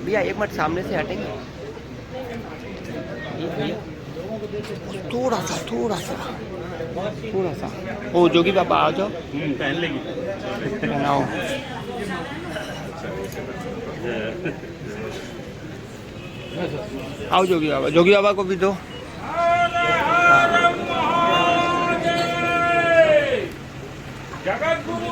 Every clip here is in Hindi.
भैया एक मिनट सामने से हटेंगे। ये भैया थोड़ा सा थोड़ा सा थोड़ा सा। ओ जोगी बाबा आ जाओ। पहन लेंगे। पहनाओ। आओ जोगी बाबा को भी दो। जगत गुरु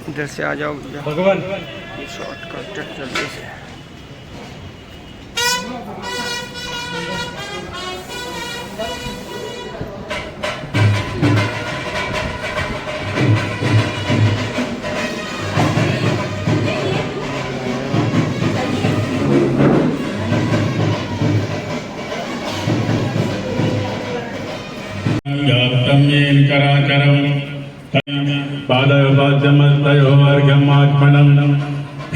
इधर से आ जाओ भगवान। ये शॉर्टकट जल्दी से। येन कराकरं पादयोपाद्यमस्तयोर्घमात्मनं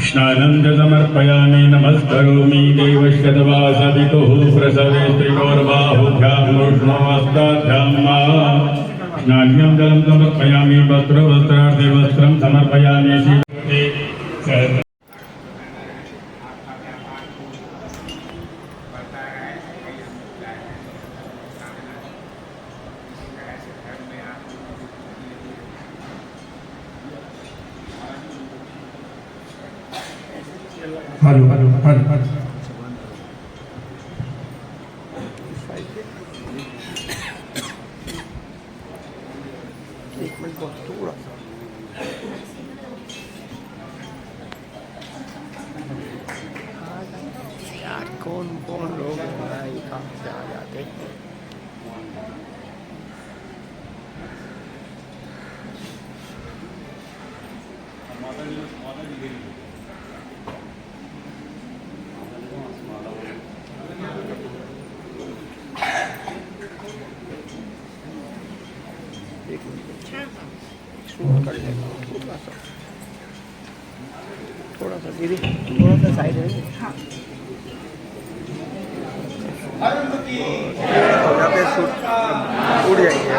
स्नानं च समर्पयामि नमस्करोमि देवश्चतवासवितुः प्रसवे त्रिकोर्बाहुभ्यां विष्णोस्ताभ्यां स्नानं जलं समर्पयामि वस्त्रार्थे वस्त्रं समर्पयामि शिवते हेलो हेलो हेलो हेलो। एक मिनट बहुत थोड़ा सा। यार कौन कौन लोग कहाँ से आ जाते हैं। एक मिनट शूट कर लेगा थोड़ा सा दीदी थोड़ा सा साइड है। यहाँ पे शूट उड़ जाएंगे।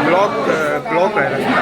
ब्लॉक ब्लॉक है रास्ता।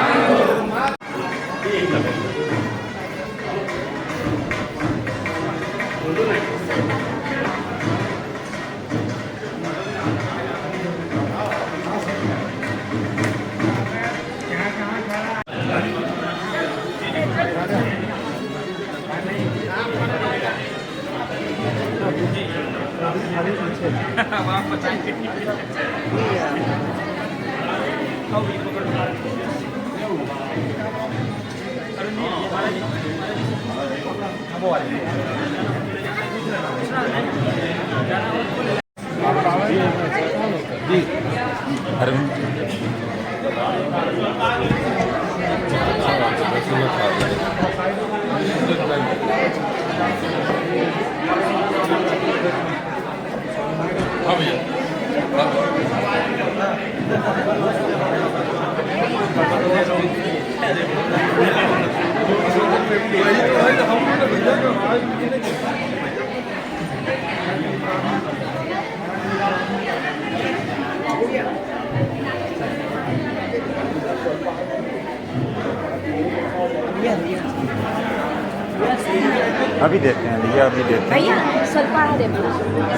अभी देते हैं भैया, अभी देते हैं भैया स्वल्पाहारे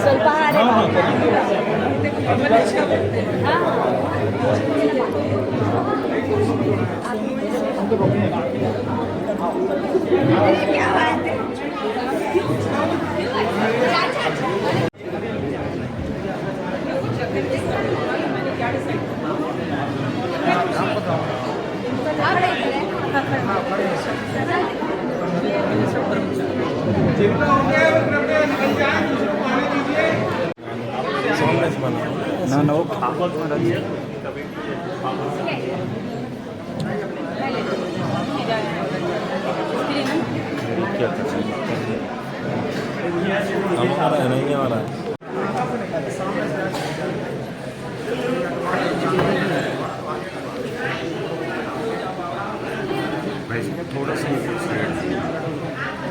स्वल्पाहारे क्या बात है। ना ना वो आपस में रखिए। हमारा है नहीं हमारा है। भाई थोड़ा सा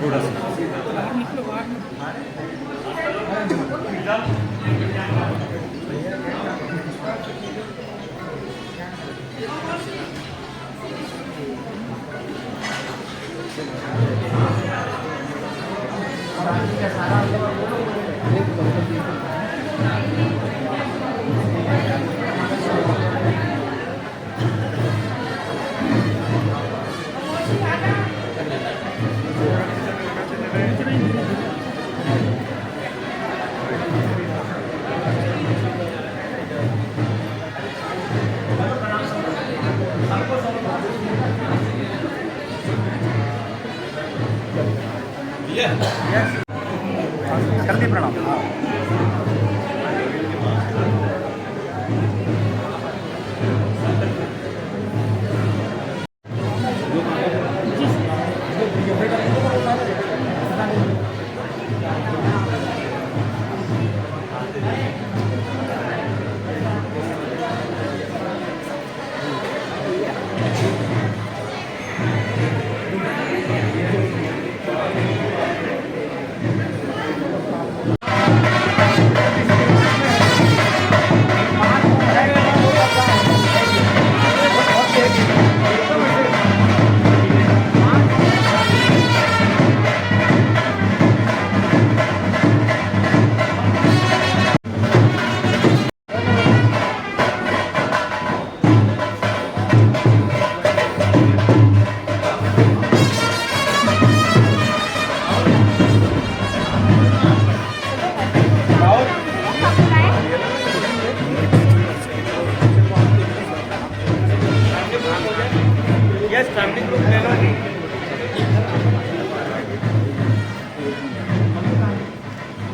थोड़ा सा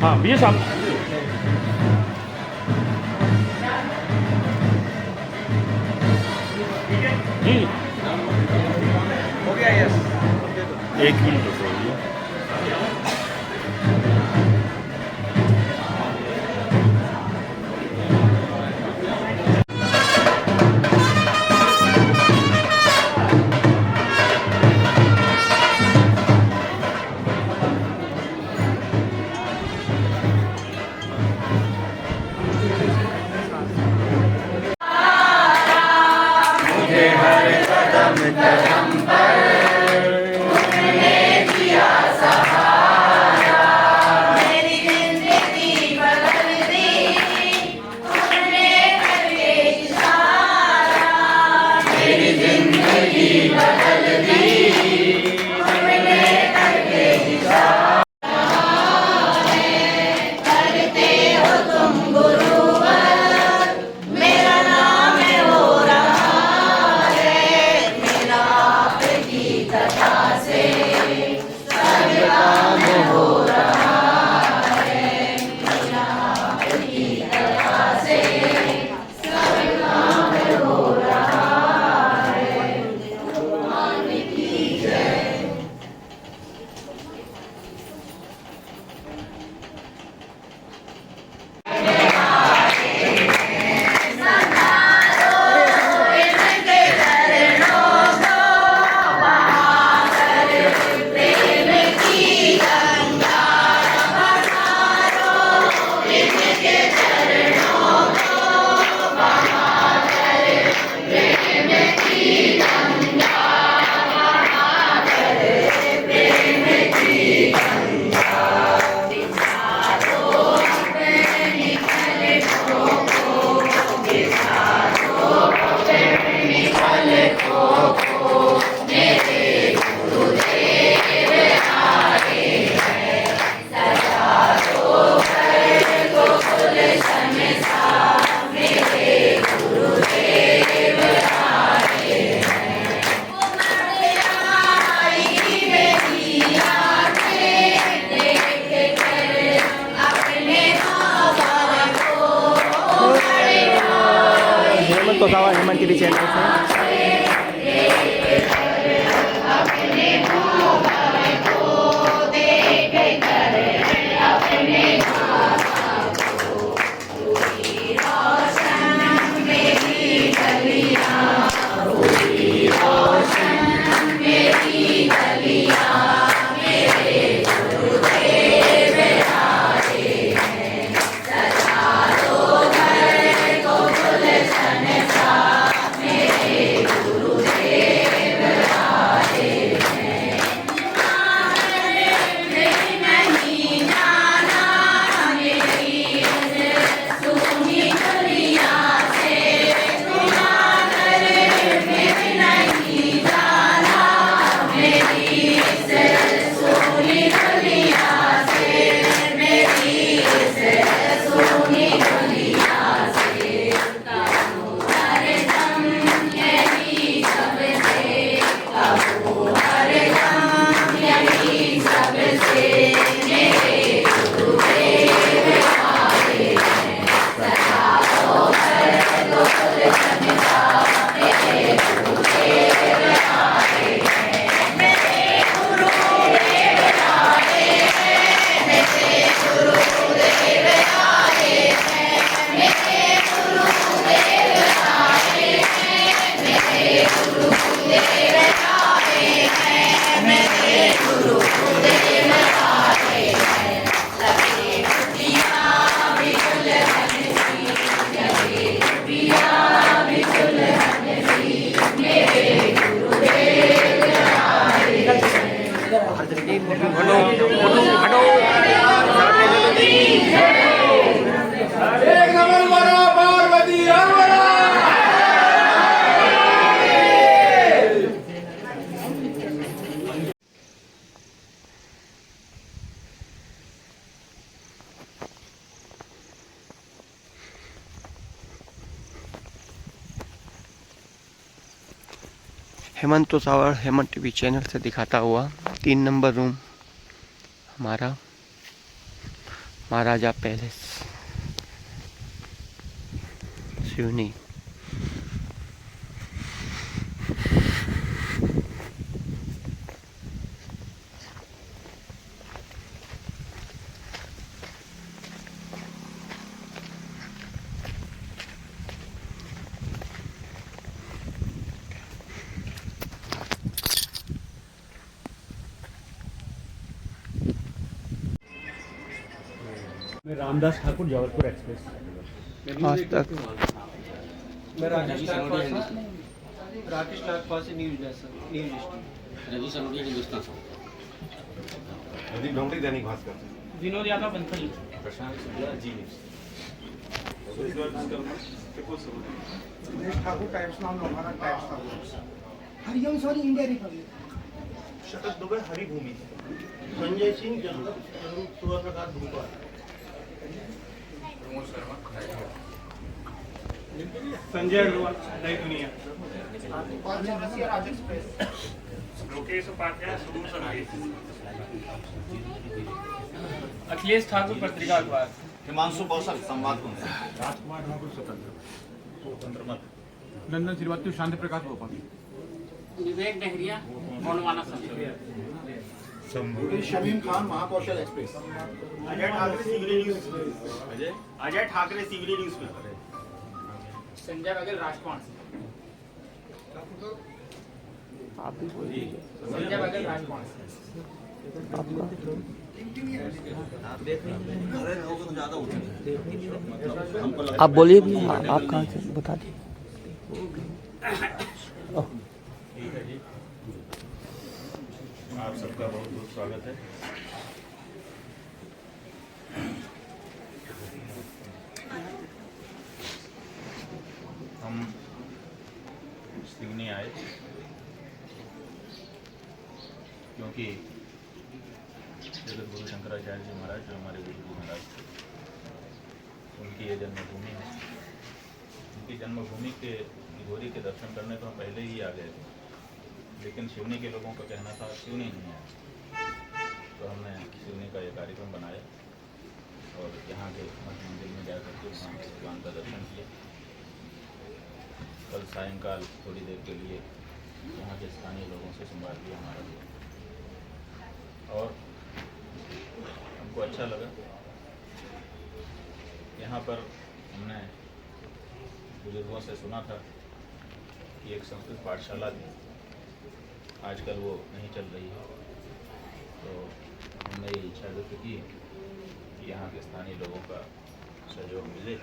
हाँ भैया साहब जी हो गया यस 1 मिनट रुको भैया तो सावा हेमंत टीवी चैनल से हेमंत तोसावड़ हेमंत टीवी चैनल से दिखाता हुआ 3 नंबर रूम हमारा महाराजा पैलेस सिवनी। मैं रामदास ठाकुर जबलपुर एक्सप्रेस। आज तक मैं राकेश नागपाल से news desk Ravi Sarodiya Hindustan. Pradeep Dhongri Dainik Bhaskar. Vinod Yadav Bansal. Prashant Shukla Zee news. Suresh Thakur Times नाम हमारा टाइम्स था। Hariom sorry India Republic. Sharad Dubey Haribhoomi. Sanjay Singh Surya Prakash Bhupal. Pramod Sharma Sanjay Agrawal Nai Duniya. Lokesh Upadhyay शुरू संगीत। अखिलेश ठाकुर पत्रिका अखबार। हिमांशु कौशल संवाद कुंज। राजकुमार ठाकुर स्वतंत्र मत। नंदन श्रीवास्तव शांति प्रकाश भोपाल। विवेक डहरिया मौलवाना संसद। शमीम खान महाकौशल एक्सप्रेस। अजय ठाकरे सिवली न्यूज। अजय ठाकरे सिवली न्यूज पेपर। संजय बघेल राजकोट। संजय बघेल राजकोट। आप बोलिए भी, आप कहाँ से बता दीजिए। आप सबका बहुत बहुत स्वागत है। हम सिवनी आए क्योंकि जगत गुरु शंकराचार्य जी महाराज जो हमारे गुरु जी महाराज थे, उनकी ये जन्मभूमि है। उनकी जन्मभूमि के घोरी के दर्शन करने तो हम पहले ही आ गए थे, लेकिन सिवनी के लोगों का कहना था सिवनी नहीं आया, तो हमने सिवनी का ये कार्यक्रम बनाया और यहाँ के मठ मंदिर में जाकर के वहाँ भगवान का दर्शन किया। कल सायंकाल थोड़ी देर के लिए यहाँ के स्थानीय लोगों से संवाद भी हमारा हुआ और हमको अच्छा लगा। यहाँ पर हमने बुजुर्गों से सुना था कि एक संस्कृत पाठशाला थी, आजकल वो नहीं चल रही है, तो हमने ये इच्छा व्यक्त की कि यहाँ के स्थानीय लोगों का सहयोग मिले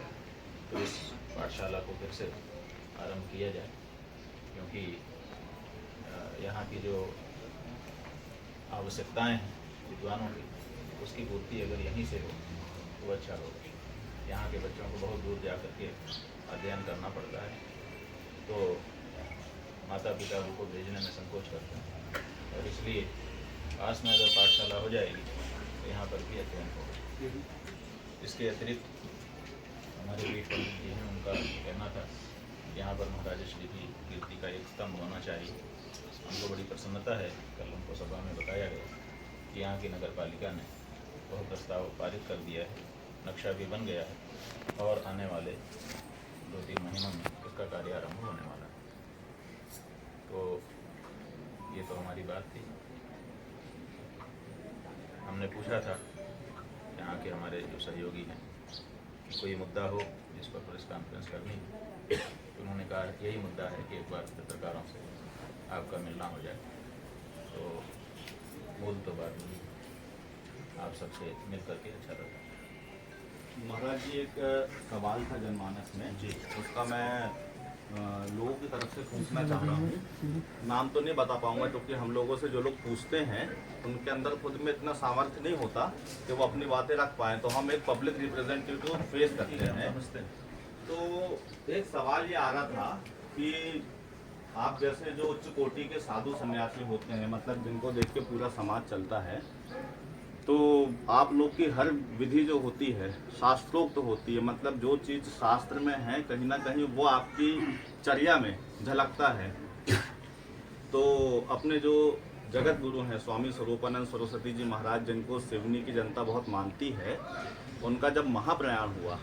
तो इस पाठशाला को फिर से आरंभ किया जाए, क्योंकि यहाँ की जो आवश्यकताएं हैं विद्वानों की, उसकी पूर्ति अगर यहीं से हो तो अच्छा होगा। यहाँ के बच्चों को बहुत दूर जा कर के अध्ययन करना पड़ता है, तो माता पिता उनको भेजने में संकोच करते हैं, और इसलिए पास में अगर पाठशाला हो जाएगी तो यहाँ पर भी अध्ययन होगा। इसके अतिरिक्त हमारे पीठ पंडित जी हैं, उनका कहना था यहाँ पर महाराजा श्री की कीर्ति का एक स्तंभ होना चाहिए। हमको बड़ी प्रसन्नता है, कल हमको सभा में बताया गया कि यहाँ की नगर पालिका ने बहुत प्रस्ताव पारित कर दिया है, नक्शा भी बन गया है और आने वाले 2-3 महीनों में इसका कार्य आरंभ होने वाला है। तो ये तो हमारी बात थी। हमने पूछा था यहाँ के हमारे जो सहयोगी हैं कि कोई मुद्दा हो जिस पर प्रेस कॉन्फ्रेंस करनी है, तो उन्होंने कहा यही मुद्दा है कि एक बार पत्रकारों से आपका मिलना हो जाए। तो बोल तो बात हुई, आप सबसे मिल करके अच्छा लगा। महाराज जी, एक सवाल था जनमानस में जी, उसका मैं लोगों की तरफ से पूछना चाह रहा हूँ। नाम तो नहीं बता पाऊंगा क्योंकि हम लोगों से जो लोग पूछते हैं उनके अंदर खुद में इतना सामर्थ्य नहीं होता कि वो अपनी बातें रख पाएँ, तो हम एक पब्लिक रिप्रेजेंटेटिव फेस करते हैं। तो एक सवाल ये आ रहा था कि आप जैसे जो उच्च कोटि के साधु सन्यासी होते हैं, मतलब जिनको देख के पूरा समाज चलता है, तो आप लोग की हर विधि जो होती है शास्त्रोक्त होती है, मतलब जो चीज़ शास्त्र में है कहीं ना कहीं वो आपकी चर्या में झलकता है। तो अपने जो जगत गुरु हैं स्वामी स्वरूपानंद सरस्वती जी महाराज, जिनको सिवनी की जनता बहुत मानती है, उनका जब महाप्रयाण हुआ,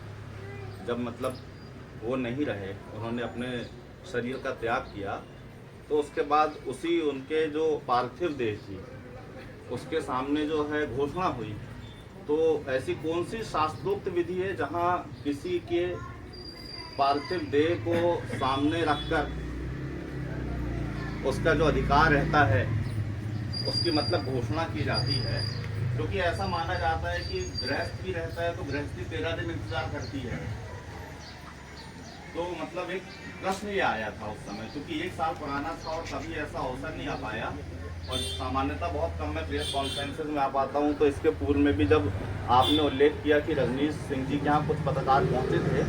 जब मतलब वो नहीं रहे, उन्होंने अपने शरीर का त्याग किया, तो उसके बाद उसी उनके जो पार्थिव देह थी उसके सामने जो है घोषणा हुई। तो ऐसी कौन सी शास्त्रोक्त विधि है जहाँ किसी के पार्थिव देह को सामने रखकर उसका जो अधिकार रहता है उसकी मतलब घोषणा की जाती है? क्योंकि ऐसा माना जाता है कि गृहस्थ भी रहता है तो गृहस्थी 13 दिन इंतजार करती है। तो मतलब एक प्रश्न ये आया था उस समय, क्योंकि 1 साल पुराना था और कभी ऐसा अवसर नहीं आ पाया, और सामान्यतः बहुत कम मैं प्रेस कॉन्फ्रेंसेज में आ पाता हूँ। तो इसके पूर्व में भी जब आपने उल्लेख किया कि रजनीश सिंह जी के यहाँ कुछ पत्रकार पहुँचे थे,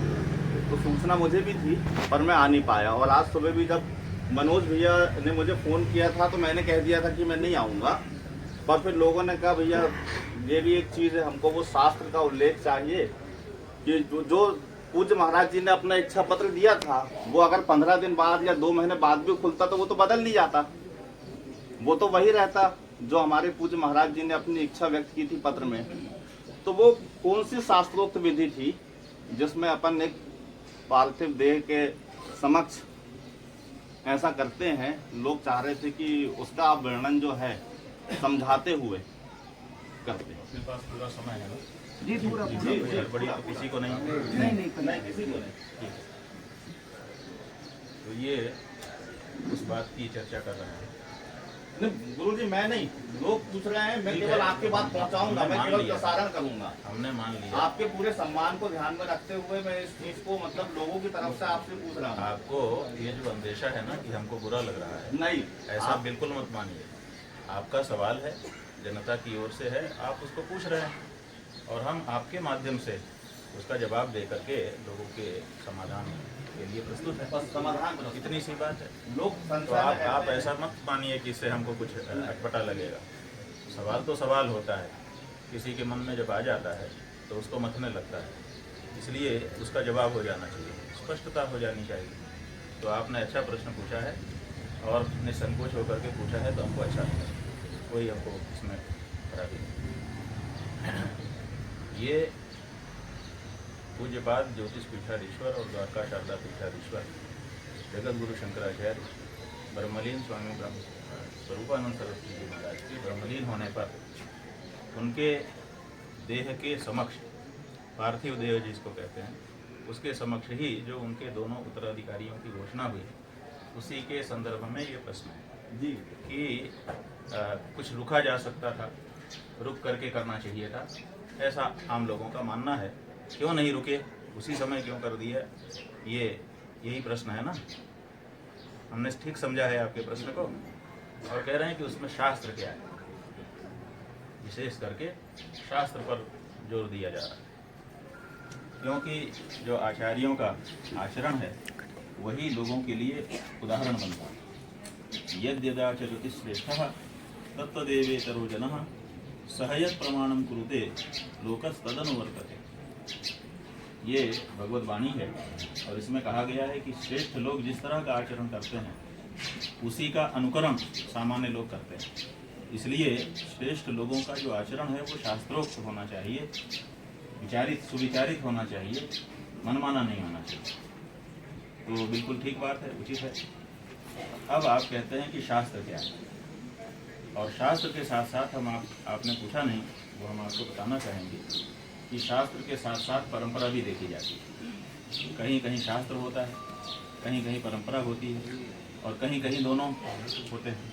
तो सूचना मुझे भी थी पर मैं आ नहीं पाया। और आज सुबह भी जब मनोज भैया ने मुझे फ़ोन किया था तो मैंने कह दिया था कि मैं नहीं आऊँगा, पर फिर लोगों ने कहा भैया ये भी एक चीज़ है, हमको वो शास्त्र का उल्लेख चाहिए कि जो पूज्य महाराज जी ने अपना इच्छा पत्र दिया था वो अगर 15 दिन बाद या 2 महीने बाद भी खुलता तो वो तो बदल नहीं जाता, वो तो वही रहता जो हमारे पूज्य महाराज जी ने अपनी इच्छा व्यक्त की थी पत्र में। तो वो कौन सी शास्त्रोक्त विधि थी जिसमें अपन एक पार्थिव देह के समक्ष ऐसा करते हैं? लोग चाह रहे थे कि उसका आप वर्णन जो है समझाते हुए करते। अपने पास पूरा समय है ना? जी पूरा जी, बड़ी तो किसी को नहीं, नहीं किसी को नहीं। तो ये उस बात की चर्चा कर रहे हैं। नहीं गुरुजी, मैं नहीं, लोग पूछ रहे हैं, मैं केवल आपके बात पहुंचाऊंगा, मैं केवल प्रसारण करूंगा। हमने मान लिया। आपके पूरे सम्मान को ध्यान में रखते हुए मैं इस चीज को मतलब लोगों की तरफ से आपसे पूछ रहा हूँ। आपको ये जो अंदेशा है ना कि हमको बुरा लग रहा है, नहीं, ऐसा बिल्कुल मत मानिए। आपका सवाल है, जनता की ओर से है, आप उसको पूछ रहे हैं और हम आपके माध्यम से उसका जवाब दे करके लोगों के समाधान के लिए प्रस्तुत है। बस समाधान इतनी सी बात है। लोग तो आप ऐसा मत मानिए कि इससे हमको कुछ अटपटा लगेगा। सवाल तो सवाल होता है, किसी के मन में जब आ जाता है तो उसको मथने लगता है, इसलिए उसका जवाब हो जाना चाहिए, स्पष्टता हो जानी चाहिए। तो आपने अच्छा प्रश्न पूछा है और निसंकोच होकर के पूछा है, तो हमको अच्छा लगा, कोई हमको इसमें खराबी नहीं। ये पूज्यपाद ज्योतिष पीठाधीश्वर और द्वारका शारदा पीठाधीश्वर जगत गुरु शंकराचार्य ब्रह्मलीन स्वामी स्वरूपानंद सरस्वती जी महाराज के ब्रह्मलीन होने पर उनके देह के समक्ष, पार्थिव देह जिसको कहते हैं, उसके समक्ष ही जो उनके दोनों उत्तराधिकारियों की घोषणा हुई, उसी के संदर्भ में ये प्रश्न है जी कि कुछ रुका जा सकता था, रुक करके करना चाहिए था, ऐसा आम लोगों का मानना है। क्यों नहीं रुके, उसी समय क्यों कर दिया, ये यही प्रश्न है ना। हमने ठीक समझा है आपके प्रश्न को और कह रहे हैं कि उसमें शास्त्र क्या है, विशेष करके शास्त्र पर जोर दिया जा रहा है, क्योंकि जो आचार्यों का आचरण है वही लोगों के लिए उदाहरण बनता है। यद्यदाचरति श्रेष्ठः तत्तदेवेतरो जनः सहयत् प्रमाणम कुरुते लोकस्तदनुवर्तते। ये भगवत वाणी है और इसमें कहा गया है कि श्रेष्ठ लोग जिस तरह का आचरण करते हैं उसी का अनुकरण सामान्य लोग करते हैं। इसलिए श्रेष्ठ लोगों का जो आचरण है वो शास्त्रोक्त होना चाहिए, विचारित सुविचारित होना चाहिए, मनमाना नहीं होना चाहिए। तो बिल्कुल ठीक बात है, उचित है। अब आप कहते हैं कि शास्त्र क्या है, और शास्त्र के साथ साथ आपने पूछा नहीं, वो हम आपको बताना चाहेंगे कि शास्त्र के साथ साथ परंपरा भी देखी जाती है। कहीं कहीं शास्त्र होता है, कहीं कहीं परंपरा होती है और कहीं कहीं दोनों होते हैं,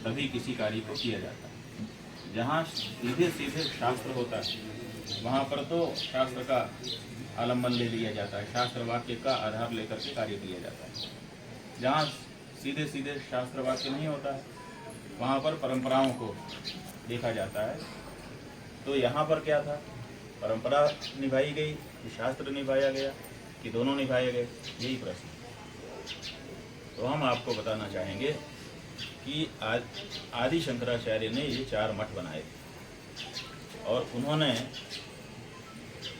तभी किसी कार्य को किया जाता है। जहाँ सीधे सीधे शास्त्र होता है वहाँ पर तो शास्त्र का आलम्बन ले लिया जाता है, शास्त्र वाक्य का आधार लेकर के कार्य किया जाता है। जहाँ सीधे सीधे शास्त्र वाक्य नहीं होता है वहाँ पर परंपराओं को देखा जाता है। तो यहाँ पर क्या था, परंपरा निभाई गई कि शास्त्र निभाया गया कि दोनों निभाए गए, यही प्रश्न। तो हम आपको बताना चाहेंगे कि आदि शंकराचार्य ने ये 4 मठ बनाए और उन्होंने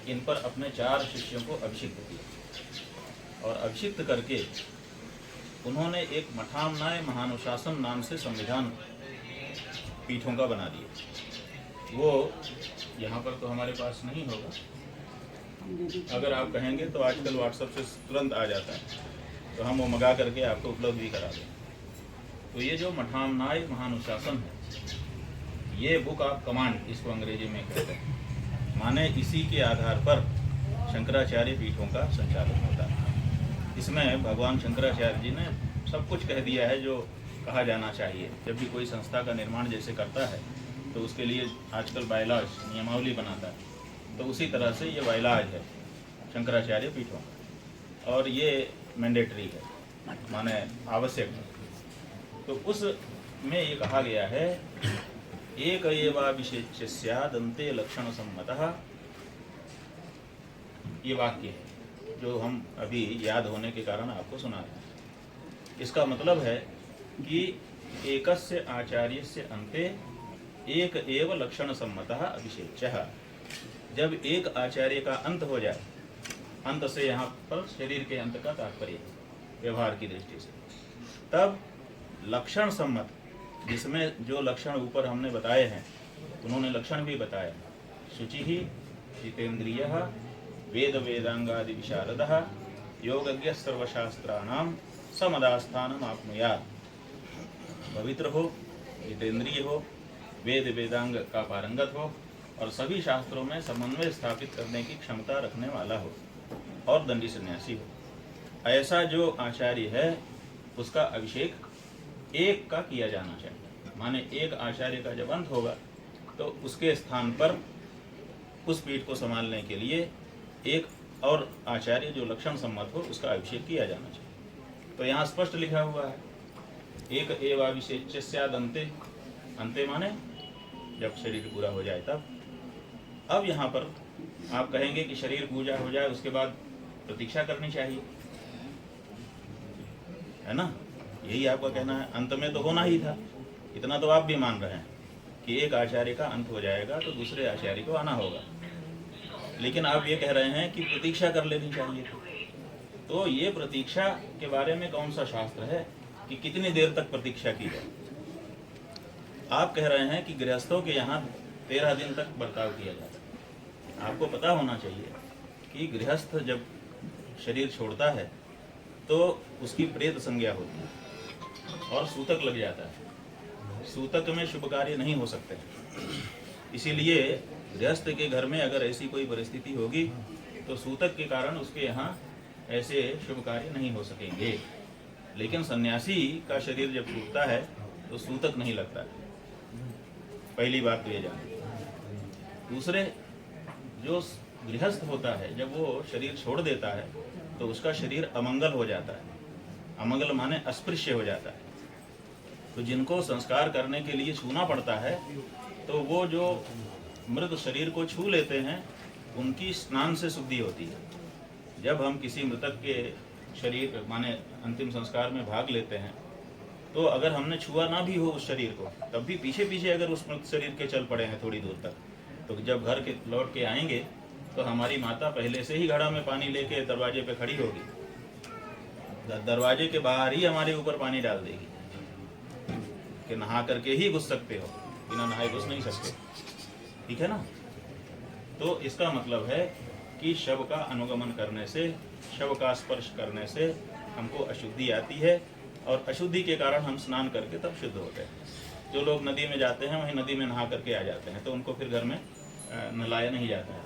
इन पर अपने 4 शिष्यों को अभिषिक्त किया और अभिषिक्त करके उन्होंने एक मठामनाय महानुशासन नाम से संविधान पीठों का बना दिया। वो यहाँ पर तो हमारे पास नहीं होगा, अगर आप कहेंगे तो आजकल व्हाट्सएप से तुरंत आ जाता है, तो हम वो मंगा करके आपको उपलब्ध भी करा दें। तो ये जो मठामनाय महानुशासन है, ये बुक ऑफ कमांड इसको अंग्रेजी में कहते हैं, माने इसी के आधार पर शंकराचार्य पीठों का संचालन होता है। इसमें भगवान शंकराचार्य जी ने सब कुछ कह दिया है जो कहा जाना चाहिए। जब भी कोई संस्था का निर्माण जैसे करता है तो उसके लिए आजकल बायलॉज नियमावली बनाता है, तो उसी तरह से ये बायलॉज है शंकराचार्य पीठों का, और ये मैंडेटरी है, माने आवश्यक है। तो उसमें ये कहा गया है एक एवा विशेष्य स्यादन्ते लक्षण सम्मतः, ये वाक्य है जो हम अभी याद होने के कारण आपको सुना रहे हैं। इसका मतलब है कि एकस्य आचार्यस्य अन्ते एक एव लक्षण सम्मतः अभिषेच्यः। जब एक आचार्य का अंत हो जाए, अंत से यहाँ पर शरीर के अंत का तात्पर्य है व्यवहार की दृष्टि से, तब लक्षण सम्मत, जिसमें जो लक्षण ऊपर हमने बताए हैं उन्होंने लक्षण भी बताए, शुचि ही जितेन्द्रियः वेद वेदांगादि विशारदः योगज्ञ सर्वशास्त्राणाम समदास्थानम आप्नुयात्। पवित्र हो, जितेंद्रिय हो, वेद वेदांग का पारंगत हो और सभी शास्त्रों में समन्वय स्थापित करने की क्षमता रखने वाला हो और दंडी सन्यासी हो। ऐसा जो आचार्य है उसका अभिषेक एक का किया जाना चाहिए। माने एक आचार्य का जब अंत होगा तो उसके स्थान पर उस पीठ को संभालने के लिए एक और आचार्य जो लक्षण सम्मत हो उसका अभिषेक किया जाना चाहिए। तो यहाँ स्पष्ट लिखा हुआ है एक एवाभिषेच्य स्यादन्ते, अंते माने जब शरीर पूरा हो जाए तब। अब यहाँ पर आप कहेंगे कि शरीर पूजा हो जाए उसके बाद प्रतीक्षा करनी चाहिए, है ना? यही आपका कहना है। अंत में तो होना ही था, इतना तो आप भी मान रहे हैं कि एक आचार्य का अंत हो जाएगा तो दूसरे आचार्य को आना होगा, लेकिन आप ये कह रहे हैं कि प्रतीक्षा कर लेनी चाहिए। तो ये प्रतीक्षा के बारे में कौन सा शास्त्र है कि कितनी देर तक प्रतीक्षा की जाए? आप कह रहे हैं कि गृहस्थों के यहाँ 13 दिन तक बर्ताव किया जाता है। आपको पता होना चाहिए कि गृहस्थ जब शरीर छोड़ता है तो उसकी प्रेत संज्ञा होती है और सूतक लग जाता है। सूतक में शुभ कार्य नहीं हो सकते, इसीलिए गृहस्थ के घर में अगर ऐसी कोई परिस्थिति होगी तो सूतक के कारण उसके यहाँ ऐसे शुभ कार्य नहीं हो सकेंगे। लेकिन सन्यासी का शरीर जब छूटता है तो सूतक नहीं लगता है। पहली बात तो ये जाने। दूसरे, जो गृहस्थ होता है जब वो शरीर छोड़ देता है तो उसका शरीर अमंगल हो जाता है। अमंगल माने अस्पृश्य हो जाता है। तो जिनको संस्कार करने के लिए छूना पड़ता है तो वो जो मृत शरीर को छू लेते हैं उनकी स्नान से शुद्धि होती है। जब हम किसी मृतक के शरीर माने अंतिम संस्कार में भाग लेते हैं तो अगर हमने छुआ ना भी हो उस शरीर को, तब भी पीछे पीछे अगर उस मृत शरीर के चल पड़े हैं थोड़ी दूर तक, तो जब घर के लौट के आएंगे तो हमारी माता पहले से ही घड़ा में पानी लेके दरवाजे पे खड़ी होगी, दरवाजे के बाहर ही हमारे ऊपर पानी डाल देगी कि नहा करके ही घुस सकते हो, बिना नहाए घुस नहीं सकते। ठीक है ना? तो इसका मतलब है कि शव का अनुगमन करने से, शव का स्पर्श करने से हमको अशुद्धि आती है और अशुद्धि के कारण हम स्नान करके तब शुद्ध होते हैं। जो लोग नदी में जाते हैं वहीं नदी में नहा करके आ जाते हैं, तो उनको फिर घर में नहलाया नहीं जाता है,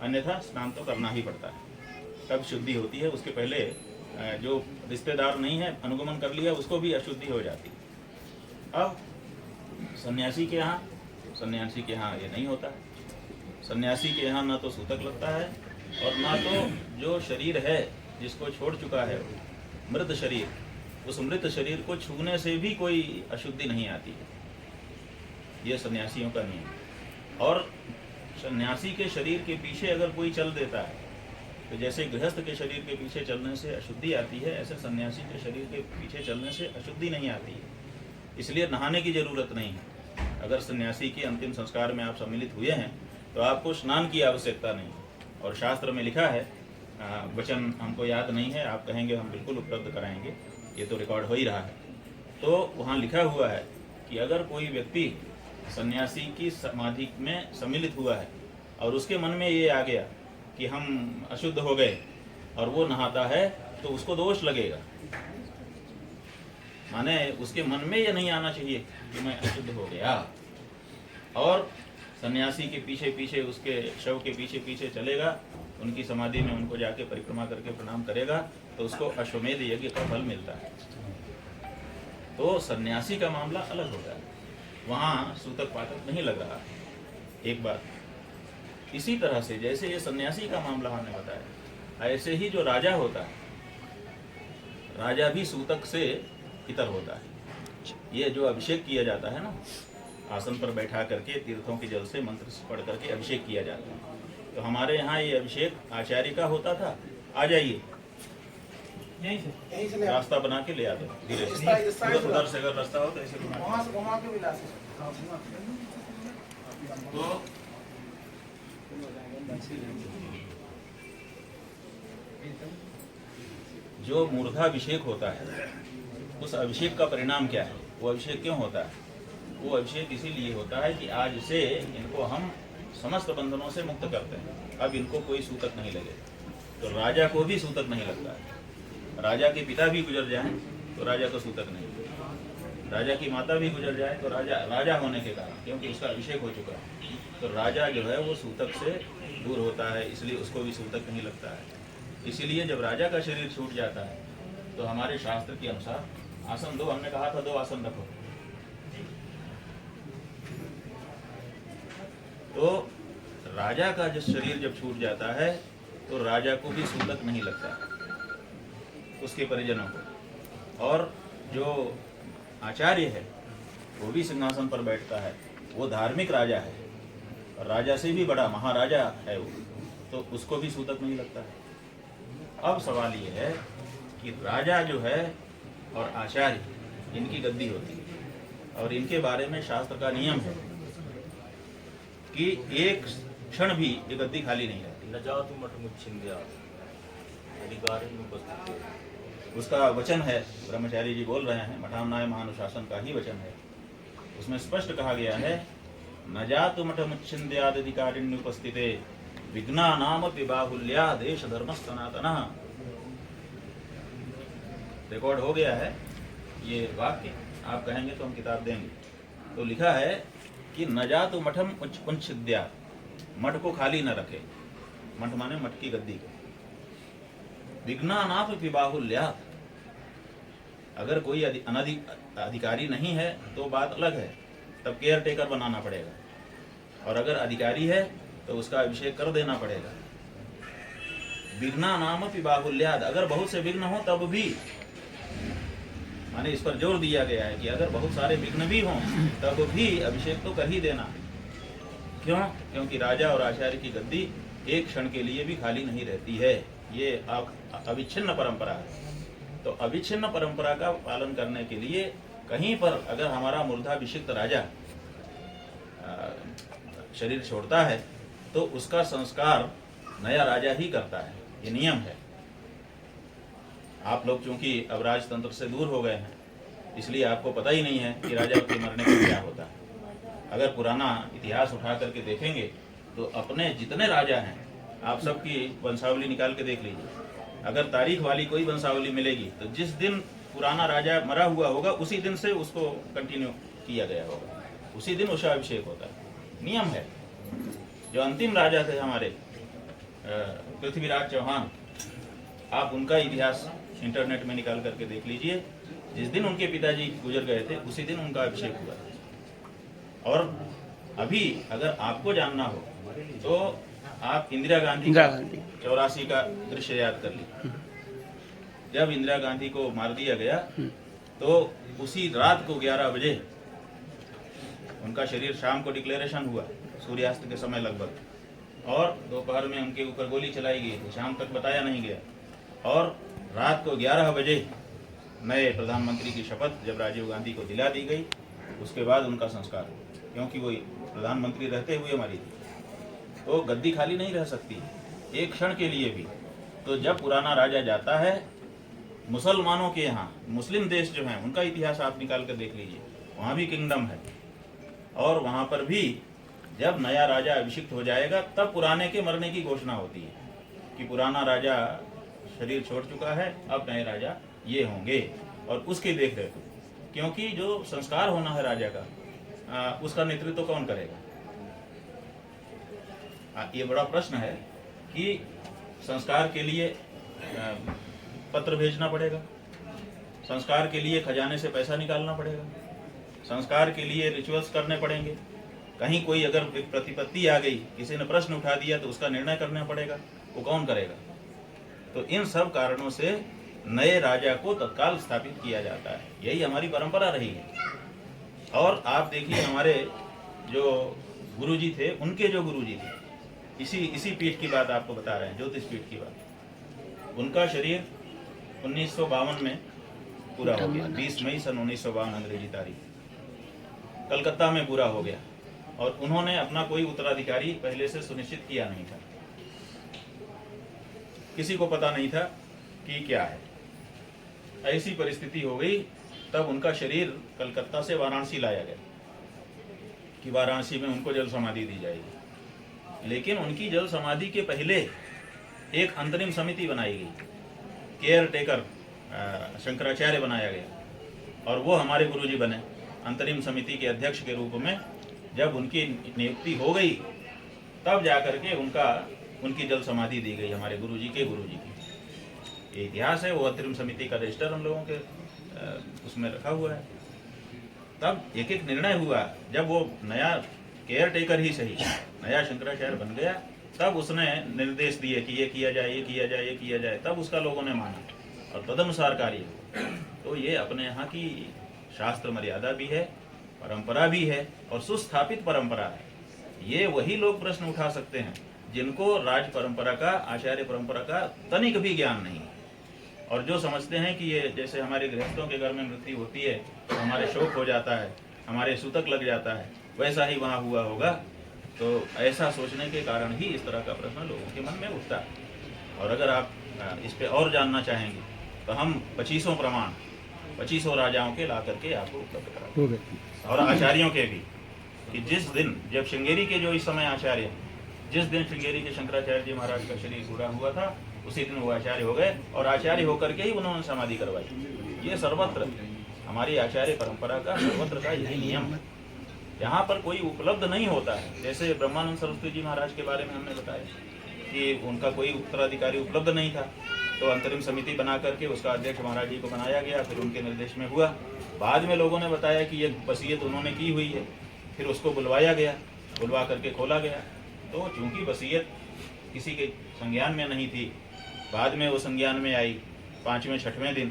अन्यथा स्नान तो करना ही पड़ता है, तब शुद्धि होती है। उसके पहले जो रिश्तेदार नहीं है अनुगमन कर लिया उसको भी अशुद्धि हो जाती है। अब सन्यासी के यहाँ ये नहीं होता है। सन्यासी के यहाँ ना तो सूतक लगता है और ना तो जो शरीर है जिसको छोड़ चुका है मृत शरीर, उस मृत शरीर को छूने से भी कोई अशुद्धि नहीं आती है। ये सन्यासियों का नियम। और सन्यासी के शरीर के पीछे अगर कोई चल देता है तो जैसे गृहस्थ के शरीर के पीछे चलने से अशुद्धि आती है, ऐसे सन्यासी के शरीर के पीछे चलने से अशुद्धि नहीं आती है। इसलिए नहाने की जरूरत नहीं है। अगर सन्यासी के अंतिम संस्कार में आप सम्मिलित हुए हैं तो आपको स्नान की आवश्यकता नहीं। और शास्त्र में लिखा है, वचन हमको याद नहीं है, आप कहेंगे हम बिल्कुल उपलब्ध कराएंगे, ये तो रिकॉर्ड हो ही रहा है। तो वहाँ लिखा हुआ है कि अगर कोई व्यक्ति सन्यासी की समाधि में सम्मिलित हुआ है और उसके मन में ये आ गया कि हम अशुद्ध हो गए और वो नहाता है तो उसको दोष लगेगा। माने उसके मन में ये नहीं आना चाहिए कि मैं अशुद्ध हो गया, और सन्यासी के पीछे पीछे, उसके शव के पीछे पीछे चलेगा, उनकी समाधि में उनको जाके परिक्रमा करके प्रणाम करेगा, तो उसको अश्वमेध यज्ञ का फल मिलता है। तो सन्यासी का मामला अलग होता है, वहाँ सूतक पातक नहीं लग रहा। एक बात इसी तरह से जैसे ये सन्यासी का मामला हमने बताया, ऐसे ही जो राजा होता है, राजा भी सूतक से इतर होता है। ये जो अभिषेक किया जाता है ना, आसन पर बैठा करके तीर्थों के जल से मंत्र पढ़ करके अभिषेक किया जाता है, तो हमारे यहाँ ये अभिषेक आचार्य का होता था। आ जाइए, यहीं से ले आओ। रास्ता बना के ले आते धीरे इस से, साइड उधर से अगर रास्ता हो तो ऐसे घुमा वहाँ से घुमा के भी ला सकते हो। तो जो मूर्धाभिषेक होता है, उस अभिषेक का परिणाम क्या है? वो अभिषेक क्यों होता है? वो अभिषेक इसीलिए होता है कि आज से इनको हम समस्त बंधनों से मुक्त करते हैं, अब इनको कोई सूतक नहीं लगेगा। तो राजा को भी सूतक नहीं लगता है। राजा के पिता भी गुजर जाएं तो राजा को सूतक नहीं लगेगा, राजा की माता भी गुजर जाए तो राजा होने के कारण, क्योंकि उसका अभिषेक हो चुका है, तो राजा जो है वो सूतक से दूर होता है, इसलिए उसको भी सूतक नहीं लगता है। इसीलिए जब राजा का शरीर छूट जाता है तो हमारे शास्त्र के अनुसार आसन दो, हमने कहा था 2 आसन रखो, तो राजा का जब शरीर जब छूट जाता है तो राजा को भी सूतक नहीं लगता है, उसके परिजनों को। और जो आचार्य है वो भी सिंहासन पर बैठता है, वो धार्मिक राजा है और राजा से भी बड़ा महाराजा है वो, तो उसको भी सूतक नहीं लगता है। अब सवाल ये है कि राजा जो है और आचार्य, इनकी गद्दी होती है और इनके बारे में शास्त्र का नियम है कि एक क्षण भी ये गद्दी खाली नहीं रहती। न जाओ तुम मठ मुच्छिंद्या अधिकार उसका वचन है, ब्रह्मचारी जी बोल रहे हैं, मठान्याय महानुशासन का ही वचन है। उसमें स्पष्ट कहा गया है, न जातु मठ मुच्छिंद्यादधिकारिण्युपस्थिते विघ्ना नाम बाहुल्या देश धर्म सनातन। रिकॉर्ड हो गया है ये वाक्य, आप कहेंगे तो हम किताब देंगे। तो लिखा है कि न जातु मठम उच्छिद्या, मठ को खाली न रखे, मठ माने मठ की गद्दी को। विघ्ना नाम बाहुल्या, अगर कोई अधिकारी नहीं है तो बात अलग है, तब केयर टेकर बनाना पड़ेगा, और अगर अधिकारी है तो उसका अभिषेक कर देना पड़ेगा। विघ्ना नाम बाहुल्याद, अगर बहुत से विघ्न हो तब भी, माने इस पर जोर दिया गया है कि अगर बहुत सारे विघ्न भी हों तब भी अभिषेक तो कर ही देना। क्यों? क्योंकि राजा और आचार्य की गद्दी एक क्षण के लिए भी खाली नहीं रहती है। ये अविच्छिन्न परंपरा है। तो अविच्छिन्न परंपरा का पालन करने के लिए कहीं पर अगर हमारा मूर्धाभिषिक्त राजा शरीर छोड़ता है तो उसका संस्कार नया राजा ही करता है, ये नियम है। आप लोग चूंकि अब राजतंत्र से दूर हो गए हैं, इसलिए आपको पता ही नहीं है कि राजा के मरने पर क्या होता है। अगर पुराना इतिहास उठा करके देखेंगे तो अपने जितने राजा हैं, आप सबकी वंशावली निकाल के देख लीजिए। अगर तारीख वाली कोई वंशावली मिलेगी तो जिस दिन पुराना राजा मरा हुआ होगा उसी दिन से उसको कंटिन्यू किया गया होगा, उसी दिन उसका अभिषेक होता है। नियम है। जो अंतिम राजा थे हमारे पृथ्वीराज चौहान, आप उनका इतिहास इंटरनेट में निकाल करके देख लीजिए। जिस दिन उनके पिताजी गुजर गए थे उसी दिन उनका अभिषेक हुआ। और अभी अगर आपको जानना हो तो आप इंदिरा गांधी 84 का दृश्य याद कर लीजिए। जब इंदिरा गांधी को मार दिया गया तो उसी रात को 11 बजे उनका शरीर, शाम को डिक्लेरेशन हुआ सूर्यास्त के समय लगभग, और दोपहर में उनके ऊपर गोली चलाई गई, शाम तक बताया नहीं गया। और रात को 11 बजे नए प्रधानमंत्री की शपथ जब राजीव गांधी को दिला दी गई, उसके बाद उनका संस्कार हुआ, क्योंकि वो प्रधानमंत्री रहते हुए मरी थी। तो गद्दी खाली नहीं रह सकती एक क्षण के लिए भी। तो जब पुराना राजा जाता है मुसलमानों के यहाँ, मुस्लिम देश जो हैं उनका इतिहास आप निकाल कर देख लीजिए, वहाँ भी किंगडम है और वहाँ पर भी जब नया राजा अभिषिक्त हो जाएगा तब पुराने के मरने की घोषणा होती है कि पुराना राजा शरीर छोड़ चुका है, अब नए राजा ये होंगे और उसकी देख रेख, क्योंकि जो संस्कार होना है राजा का उसका नेतृत्व कौन करेगा। ये बड़ा प्रश्न है कि संस्कार के लिए पत्र भेजना पड़ेगा, संस्कार के लिए खजाने से पैसा निकालना पड़ेगा, संस्कार के लिए रिचुअल्स करने पड़ेंगे, कहीं कोई अगर प्रतिपत्ति आ गई, किसी ने प्रश्न उठा दिया तो उसका निर्णय करना पड़ेगा, वो कौन करेगा। तो इन सब कारणों से नए राजा को तत्काल स्थापित किया जाता है, यही हमारी परंपरा रही है। और आप देखिए हमारे जो गुरुजी थे, उनके जो गुरुजी थे, इसी पीठ की बात आपको बता रहे हैं, ज्योतिष पीठ की बात। उनका शरीर 1952 में पूरा हो गया, 20 मई सन 1952 अंग्रेजी तारीख, कलकत्ता में पूरा हो गया और उन्होंने अपना कोई उत्तराधिकारी पहले से सुनिश्चित किया नहीं था, किसी को पता नहीं था कि क्या है। ऐसी परिस्थिति हो गई, तब उनका शरीर कलकत्ता से वाराणसी लाया गया कि वाराणसी में उनको जल समाधि दी जाएगी। लेकिन उनकी जल समाधि के पहले एक अंतरिम समिति बनाई गई, केयर टेकर शंकराचार्य बनाया गया और वो हमारे गुरुजी बने अंतरिम समिति के अध्यक्ष के रूप में। जब उनकी नियुक्ति हो गई तब जाकर के उनकी जल समाधि दी गई हमारे गुरुजी के गुरुजी की। ये इतिहास है, वो अंतरिम समिति का रजिस्टर हम लोगों के उसमें रखा हुआ है। तब एक एक निर्णय हुआ, जब वो नया केयर टेकर ही सही नया शंकराचार्य बन गया, तब उसने निर्देश दिए कि ये किया जाए, ये किया जाए, ये किया जाए, तब उसका लोगों ने माना और तदनुसार कार्य हुआ। तो ये अपने यहाँ की शास्त्र मर्यादा भी है, परंपरा भी है और सुस्थापित परंपरा है। ये वही लोग प्रश्न उठा सकते हैं जिनको राज परंपरा का, आचार्य परंपरा का तनिक भी ज्ञान नहीं है और जो समझते हैं कि ये जैसे हमारे गृहस्थों के घर में मृत्यु होती है तो हमारे शोक हो जाता है, हमारे सूतक लग जाता है, वैसा ही वहाँ हुआ होगा। तो ऐसा सोचने के कारण ही इस तरह का प्रश्न लोगों के मन में उठता है। और अगर आप इस पे और जानना चाहेंगे तो हम 25 प्रमाण 25 राजाओं के ला करके आपको उपलब्ध कराएंगे और आचार्यों के भी, कि जिस दिन जब श्रृंगेरी के जो इस समय आचार्य हैं, जिस दिन श्रृंगेरी के शंकराचार्य जी महाराज का शरीर पूरा हुआ था उसी दिन वो आचार्य हो गए और आचार्य होकर के ही उन्होंने समाधि करवाई। ये सर्वत्र हमारी आचार्य परंपरा का सर्वत्र का यही नियम है। यहाँ पर कोई उपलब्ध नहीं होता है। जैसे ब्रह्मानंद सरस्वती जी महाराज के बारे में हमने बताया कि उनका कोई उत्तराधिकारी उपलब्ध नहीं था, तो अंतरिम समिति बना करके उसका अध्यक्ष महाराज जी को बनाया गया, फिर उनके निर्देश में हुआ। बाद में लोगों ने बताया कि ये वसीयत उन्होंने की हुई है, फिर उसको बुलवाया गया, बुलवा करके खोला गया। तो चूंकि वसीयत किसी के संज्ञान में नहीं थी, बाद में वो संज्ञान में आई 5वें 6वें दिन,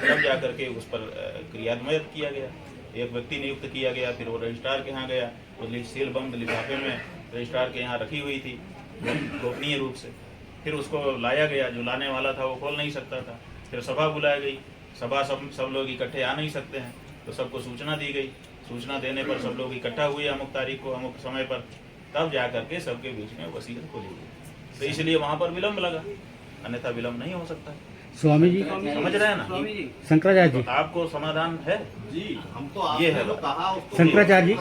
तब जा करके उस पर क्रियान्वयन किया गया, एक व्यक्ति नियुक्त किया गया, फिर वो रजिस्ट्रार के यहाँ गया, वो सील बंद लिफाफे में रजिस्ट्रार के यहाँ रखी हुई थी गोपनीय रूप से, फिर उसको लाया गया, जो लाने वाला था वो खोल नहीं सकता था, फिर सभा बुलाई गई, सभा सब लोग इकट्ठे आ नहीं सकते हैं, तो सबको सूचना दी गई, सूचना देने पर सब लोग इकट्ठा हुए अमुक तारीख को अमुक समय पर, तब जा करके सबके बीच में वसीयत खोली गई। तो इसलिए वहाँ पर विलम्ब लगा, अन्यथा विलम्ब नहीं हो सकता। स्वामी जी समझ रहे हैं ना? शंकराचार्य जी, तो आपको समाधान है जी, हम तो ये है कहा शंकराचार्य जी,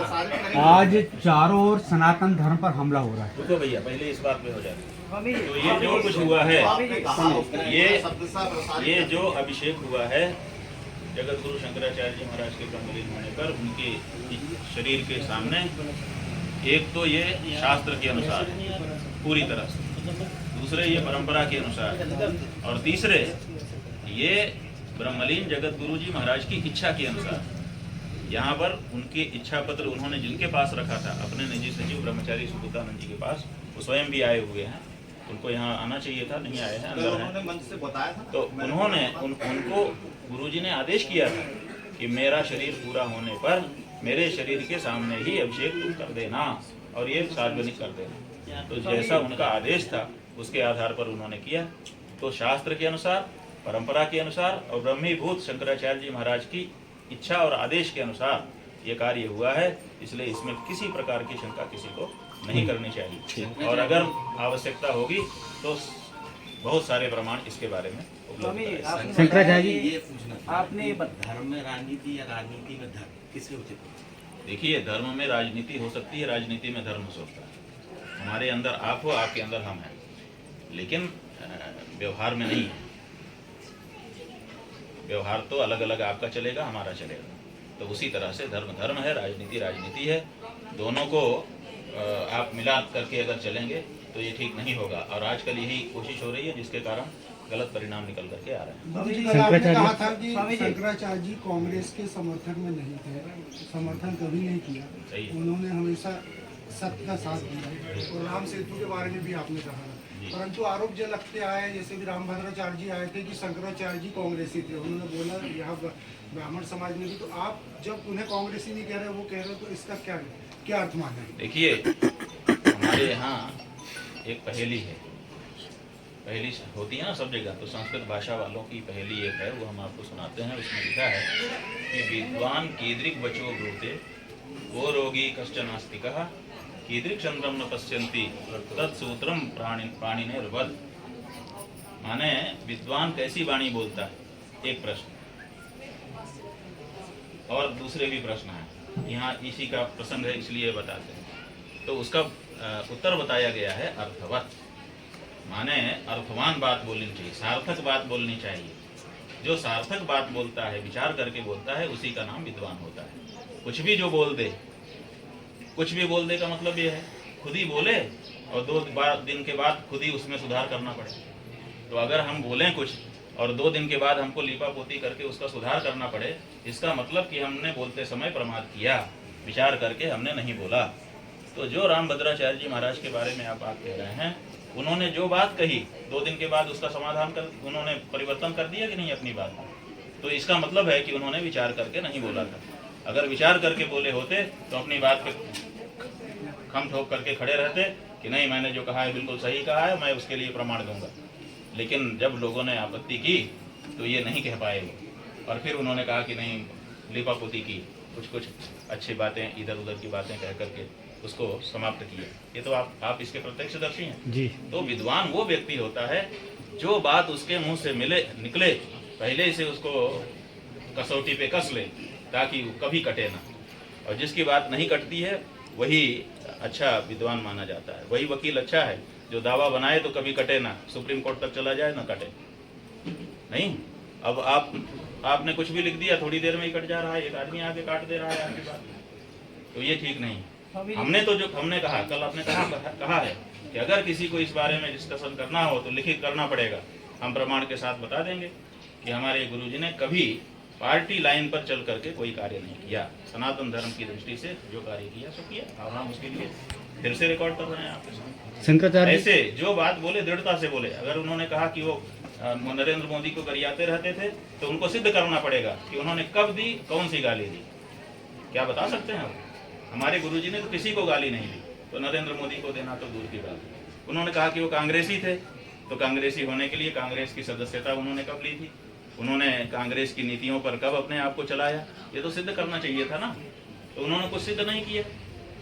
आज चारों ओर सनातन धर्म पर हमला हो रहा है। रुको भैया, पहले इस बात पे हो जाए। तो ये जो कुछ हुआ है, ये जो अभिषेक हुआ है जगत गुरु शंकराचार्य जी महाराज के ब्रह्मलीन होने पर उनके शरीर के सामने, एक तो ये शास्त्र के अनुसार पूरी तरह से, दूसरे ये परंपरा के अनुसार, और तीसरे ये ब्रह्मलीन जगत गुरु जी महाराज की इच्छा के अनुसार। यहाँ पर उनके इच्छा पत्र उन्होंने जिनके पास रखा था, अपने निजी सचिव ब्रह्मचारी सुबुद्धानंद जी के पास, वो स्वयं भी आए हुए हैं, उनको यहाँ आना चाहिए था, नहीं आए हैं, अंदर हैं। मंच से बताया था। तो उन्होंने उनको गुरुजी ने आदेश किया था कि मेरा शरीर पूरा होने पर मेरे शरीर के सामने ही अभिषेक तुम कर देना और ये सार्वजनिक कर देना। तो जैसा उनका आदेश था उसके आधार पर उन्होंने किया। तो शास्त्र के अनुसार, परंपरा के अनुसार और ब्रह्मीभूत शंकराचार्य जी महाराज की इच्छा और आदेश के अनुसार ये कार्य हुआ है, इसलिए इसमें किसी प्रकार की शंका किसी को नहीं करनी चाहिए। और अगर आवश्यकता होगी तो बहुत सारे प्रमाण इसके बारे में उपलब्ध हैं। शंकराचार्य जी ये पूछना था, आपने धर्म में राजनीति या राजनीति में धर्म किसके उचित होता है? देखिए, धर्म में राजनीति हो सकती है, राजनीति में धर्म हो सकता है। हमारे अंदर आप हो, आपके अंदर हम हैं, लेकिन व्यवहार में नहीं है। व्यवहार तो अलग अलग आपका चलेगा, हमारा चलेगा। तो उसी तरह से धर्म धर्म है, राजनीति राजनीति है। दोनों को आप मिला करके अगर चलेंगे तो ये ठीक नहीं होगा, और आजकल यही कोशिश हो रही है, जिसके कारण गलत परिणाम निकल करके आ रहे हैं। बाबू जी, कल आपने कहा था कि शंकराचार्य जी कांग्रेस के समर्थक में नहीं थे, समर्थन कभी नहीं किया, सही है। उन्होंने हमेशा सत्य का साथ दिया, और राम सेतु के बारे में भी आपने कहा। परंतु आरोप जो लगते आए, जैसे भी रामभद्राचार्य जी आए थे कि शंकराचार्य जी कांग्रेसी थे, उन्होंने बोला यहाँ ब्राह्मण समाज में भी, तो आप जब उन्हें कांग्रेसी नहीं कह रहे, वो कह रहे, तो इसका क्या अर्थ माना है? देखिए, हमारे यहाँ एक पहेली है, पहेली होती है ना सब जगह, तो संस्कृत भाषा वालों की पहेली एक है, वो हम आपको सुनाते हैं। उसमें लिखा है कि विद्वान कीदृक् वचो ब्रूते वो रोगी कश्चन नास्तिकः कीदृक् चंद्रम न पश्यन्ति तत्सूत्रम प्राणिनेर्वद। माने विद्वान कैसी वाणी बोलता है, एक प्रश्न, और दूसरे भी प्रश्न है। यहाँ इसी का प्रसंग है, इसलिए बताते हैं। तो उसका उत्तर बताया गया है अर्थवत, माने अर्थवान बात बोलनी चाहिए, सार्थक बात बोलनी चाहिए। जो सार्थक बात बोलता है, विचार करके बोलता है, उसी का नाम विद्वान होता है। कुछ भी जो बोल दे, कुछ भी बोल दे का मतलब ये है खुद ही बोले और 2 दिन के बाद खुद ही उसमें सुधार करना पड़े। तो अगर हम बोलें कुछ और 2 दिन के बाद हमको लीपा पोती करके उसका सुधार करना पड़े, इसका मतलब कि हमने बोलते समय प्रमाद किया, विचार करके हमने नहीं बोला। तो जो रामभद्राचार्य जी महाराज के बारे में आप बात कह रहे हैं, उन्होंने जो बात कही 2 दिन के बाद उसका समाधान कर, उन्होंने परिवर्तन कर दिया कि नहीं अपनी बात में? तो इसका मतलब है कि उन्होंने विचार करके नहीं बोला था। अगर विचार करके बोले होते तो अपनी बात पे खम ठोक करके खड़े रहते कि नहीं, मैंने जो कहा है बिल्कुल सही कहा है, मैं उसके लिए प्रमाण दूंगा। लेकिन जब लोगों ने आपत्ति की तो ये नहीं कह पाए वो, और फिर उन्होंने कहा कि नहीं, लिपापोती की, कुछ अच्छी बातें इधर उधर की बातें कह करके उसको समाप्त किया। ये तो आप इसके प्रत्यक्षदर्शी हैं जी। तो विद्वान वो व्यक्ति होता है जो बात उसके मुंह से निकले पहले से उसको कसौटी पे कस ले, ताकि वो कभी कटे ना। और जिसकी बात नहीं कटती है वही अच्छा विद्वान माना जाता है। वही वकील अच्छा है जो दावा बनाए तो कभी कटे ना, सुप्रीम कोर्ट तक चला जाए ना कटे। नहीं, अब आपने कुछ भी लिख दिया, थोड़ी देर में ही कट जा रहा है, एक आदमी आगे काट दे रहा है आपकी बात, तो ये ठीक नहीं। हमने कहा, कल आपने कहा है कि अगर किसी को इस बारे में डिस्कशन करना हो तो लिखित करना पड़ेगा। हम प्रमाण के साथ बता देंगे कि हमारे गुरुजी ने कभी पार्टी लाइन पर चल करके कोई कार्य नहीं किया, सनातन धर्म की दृष्टि से जो कार्य किया सो किया, और हम उसके लिए फिर से रिकॉर्ड कर रहे हैं आपके सामने। शंकराचार्य ऐसे जो बात बोले दृढ़ता से बोले। अगर उन्होंने कहा कि वो नरेंद्र मोदी को गरियाते रहते थे तो उनको सिद्ध करना पड़ेगा कि उन्होंने कब दी, कौन सी गाली दी। क्या बता सकते हैं आप? हमारे गुरुजी ने तो किसी को गाली नहीं दी, तो नरेंद्र मोदी को देना तो दूर की बात है। उन्होंने कहा कि वो कांग्रेसी थे, तो कांग्रेसी होने के लिए कांग्रेस की सदस्यता उन्होंने कब ली थी, उन्होंने कांग्रेस की नीतियों पर कब अपने आप को चलाया, ये तो सिद्ध करना चाहिए था ना। तो उन्होंने कुछ सिद्ध नहीं किया।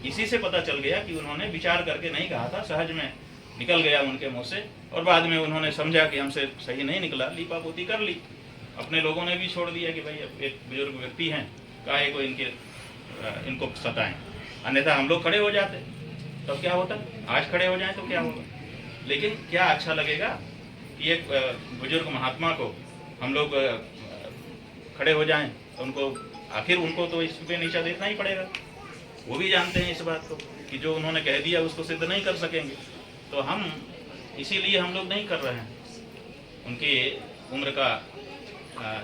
इसी से पता चल गया कि उन्होंने विचार करके नहीं कहा था, सहज में निकल गया उनके मुंह से, और बाद में उन्होंने समझा कि हमसे सही नहीं निकला, लीपापोती कर ली। अपने लोगों ने भी छोड़ दिया कि भाई एक बुजुर्ग व्यक्ति हैं, काहे को इनको सताएं, अन्यथा हम लोग खड़े हो जाते। तब क्या होता? आज खड़े हो जाएं तो क्या होगा? लेकिन क्या अच्छा लगेगा कि एक बुजुर्ग महात्मा को हम लोग खड़े हो जाएं, तो उनको तो इस पे नीचा देखना ही पड़ेगा। वो भी जानते हैं इस बात को कि जो उन्होंने कह दिया उसको सिद्ध नहीं कर सकेंगे। तो हम इसीलिए हम लोग नहीं कर रहे हैं। उनकी उम्र का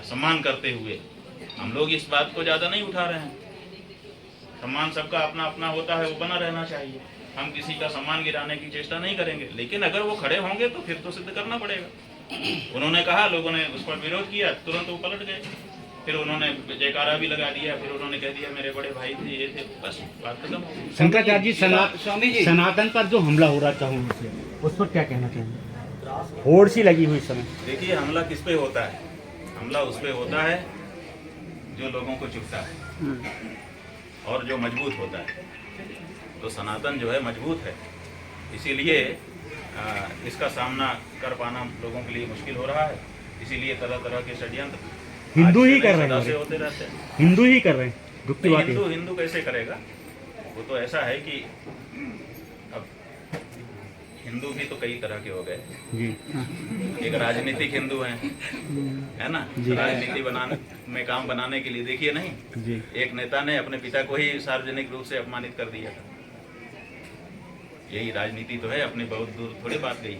सम्मान करते हुए हम लोग इस बात को ज़्यादा नहीं उठा रहे हैं। सम्मान सबका अपना अपना होता है, वो बना रहना चाहिए। हम किसी का सम्मान गिराने की चेष्टा नहीं करेंगे, लेकिन अगर वो खड़े होंगे तो फिर तो सिद्ध करना पड़ेगा। उन्होंने कहा, लोगों ने उस पर विरोध किया, तुरंत वो पलट गए, फिर उन्होंने जयकारा भी लगा दिया, फिर उन्होंने कह दिया मेरे बड़े भाई थे, ये थे, बस बात खत्म हो गई। शंकराचार्य जी, सनातन पर जो हमला हो रहा था उस पर क्या कहना चाहेंगे? होड़ सी लगी हुई समय। देखिए, हमला किस पे होता है? हमला उस पे होता है जो लोगों को चुभता है और जो मजबूत होता है। तो सनातन जो है मजबूत है, इसीलिए इसका सामना कर पाना लोगों के लिए मुश्किल हो रहा है। इसीलिए तरह तरह के षड्यंत्र हिंदू ही आज कर रहे सदा से हैं, होते रहते हैं। हिंदू ही कर रहे हैं, दुख की नहीं, बात है। हिंदू कैसे करेगा? वो तो ऐसा है कि अब हिंदू भी तो कई तरह के हो गए। जी एक राजनीतिक हिंदू हैं, है ना, राजनीति बनाने में काम बनाने के लिए देखिए नहीं, जी एक नेता ने अपने पिता को ही सार्वजनिक रूप से अपमानित कर दिया था। यही राजनीति तो है, अपनी बहुत दूर थोड़ी बात गई।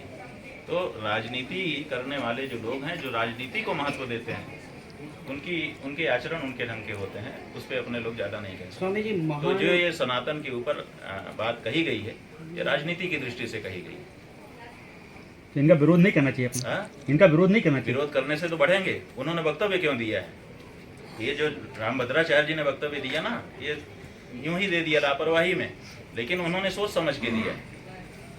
तो राजनीति करने वाले जो लोग हैं, जो राजनीति को महत्व देते हैं, उनके आचरण उनके ढंग के होते हैं, उस पर अपने लोग ज्यादा नहीं कहते। स्वामी जी तो जो ये सनातन के ऊपर बात कही गई है, ये राजनीति की दृष्टि से कही गई है। तो इनका विरोध नहीं करना चाहिए अपना, हाँ? इनका विरोध नहीं करना चाहिए। विरोध करने से तो बढ़ेंगे। उन्होंने वक्तव्य क्यों दिया है? ये जो रामभद्राचार्य जी ने वक्तव्य दिया ना, ये यूं ही दे दिया लापरवाही में, लेकिन उन्होंने सोच समझ के दिया,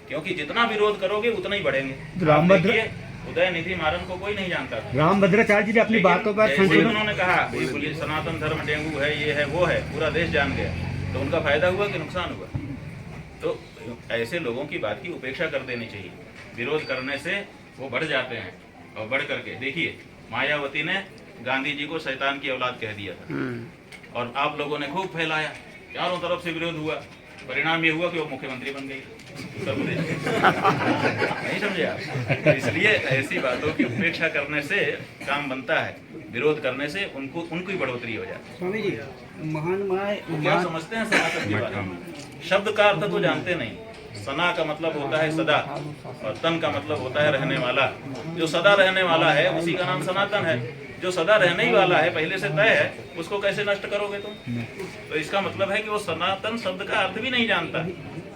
क्योंकि जितना विरोध करोगे उतना ही बढ़ेंगे। उदयनिधि मारन को कोई नहीं जानता था। रामभद्राचार्य जी ने अपनी बातों पर जैसे उन्होंने कहा ये बोलिए सनातन धर्म डेंगू है, ये है, वो है, पूरा देश जान गया, तो उनका फायदा हुआ कि नुकसान हुआ? तो ऐसे लोगों की बात की उपेक्षा कर देनी चाहिए। विरोध करने से वो बढ़ जाते हैं, और बढ़ करके देखिए, मायावती ने गांधी जी को शैतान की औलाद कह दिया था, और आप लोगों ने खूब फैलाया, चारों तरफ से विरोध हुआ। परिणाम ये हुआ कि वो मुख्यमंत्री बन गई उत्तर प्रदेश। नहीं समझे आप? इसलिए ऐसी बातों की उपेक्षा करने से काम बनता है, विरोध करने से उनकी बढ़ोतरी हो जाती है। स्वामी जी महान माय क्या समझते हैं सनातन के बारे में? शब्द का अर्थ तो जानते नहीं। सना का मतलब होता है सदा, और तन का मतलब होता है रहने वाला। जो सदा रहने वाला है उसी का नाम सनातन है। जो सदा रहने ही वाला है, पहले से तय है, उसको कैसे नष्ट करोगे तुम? तो इसका मतलब है कि वो सनातन शब्द का अर्थ भी नहीं जानता,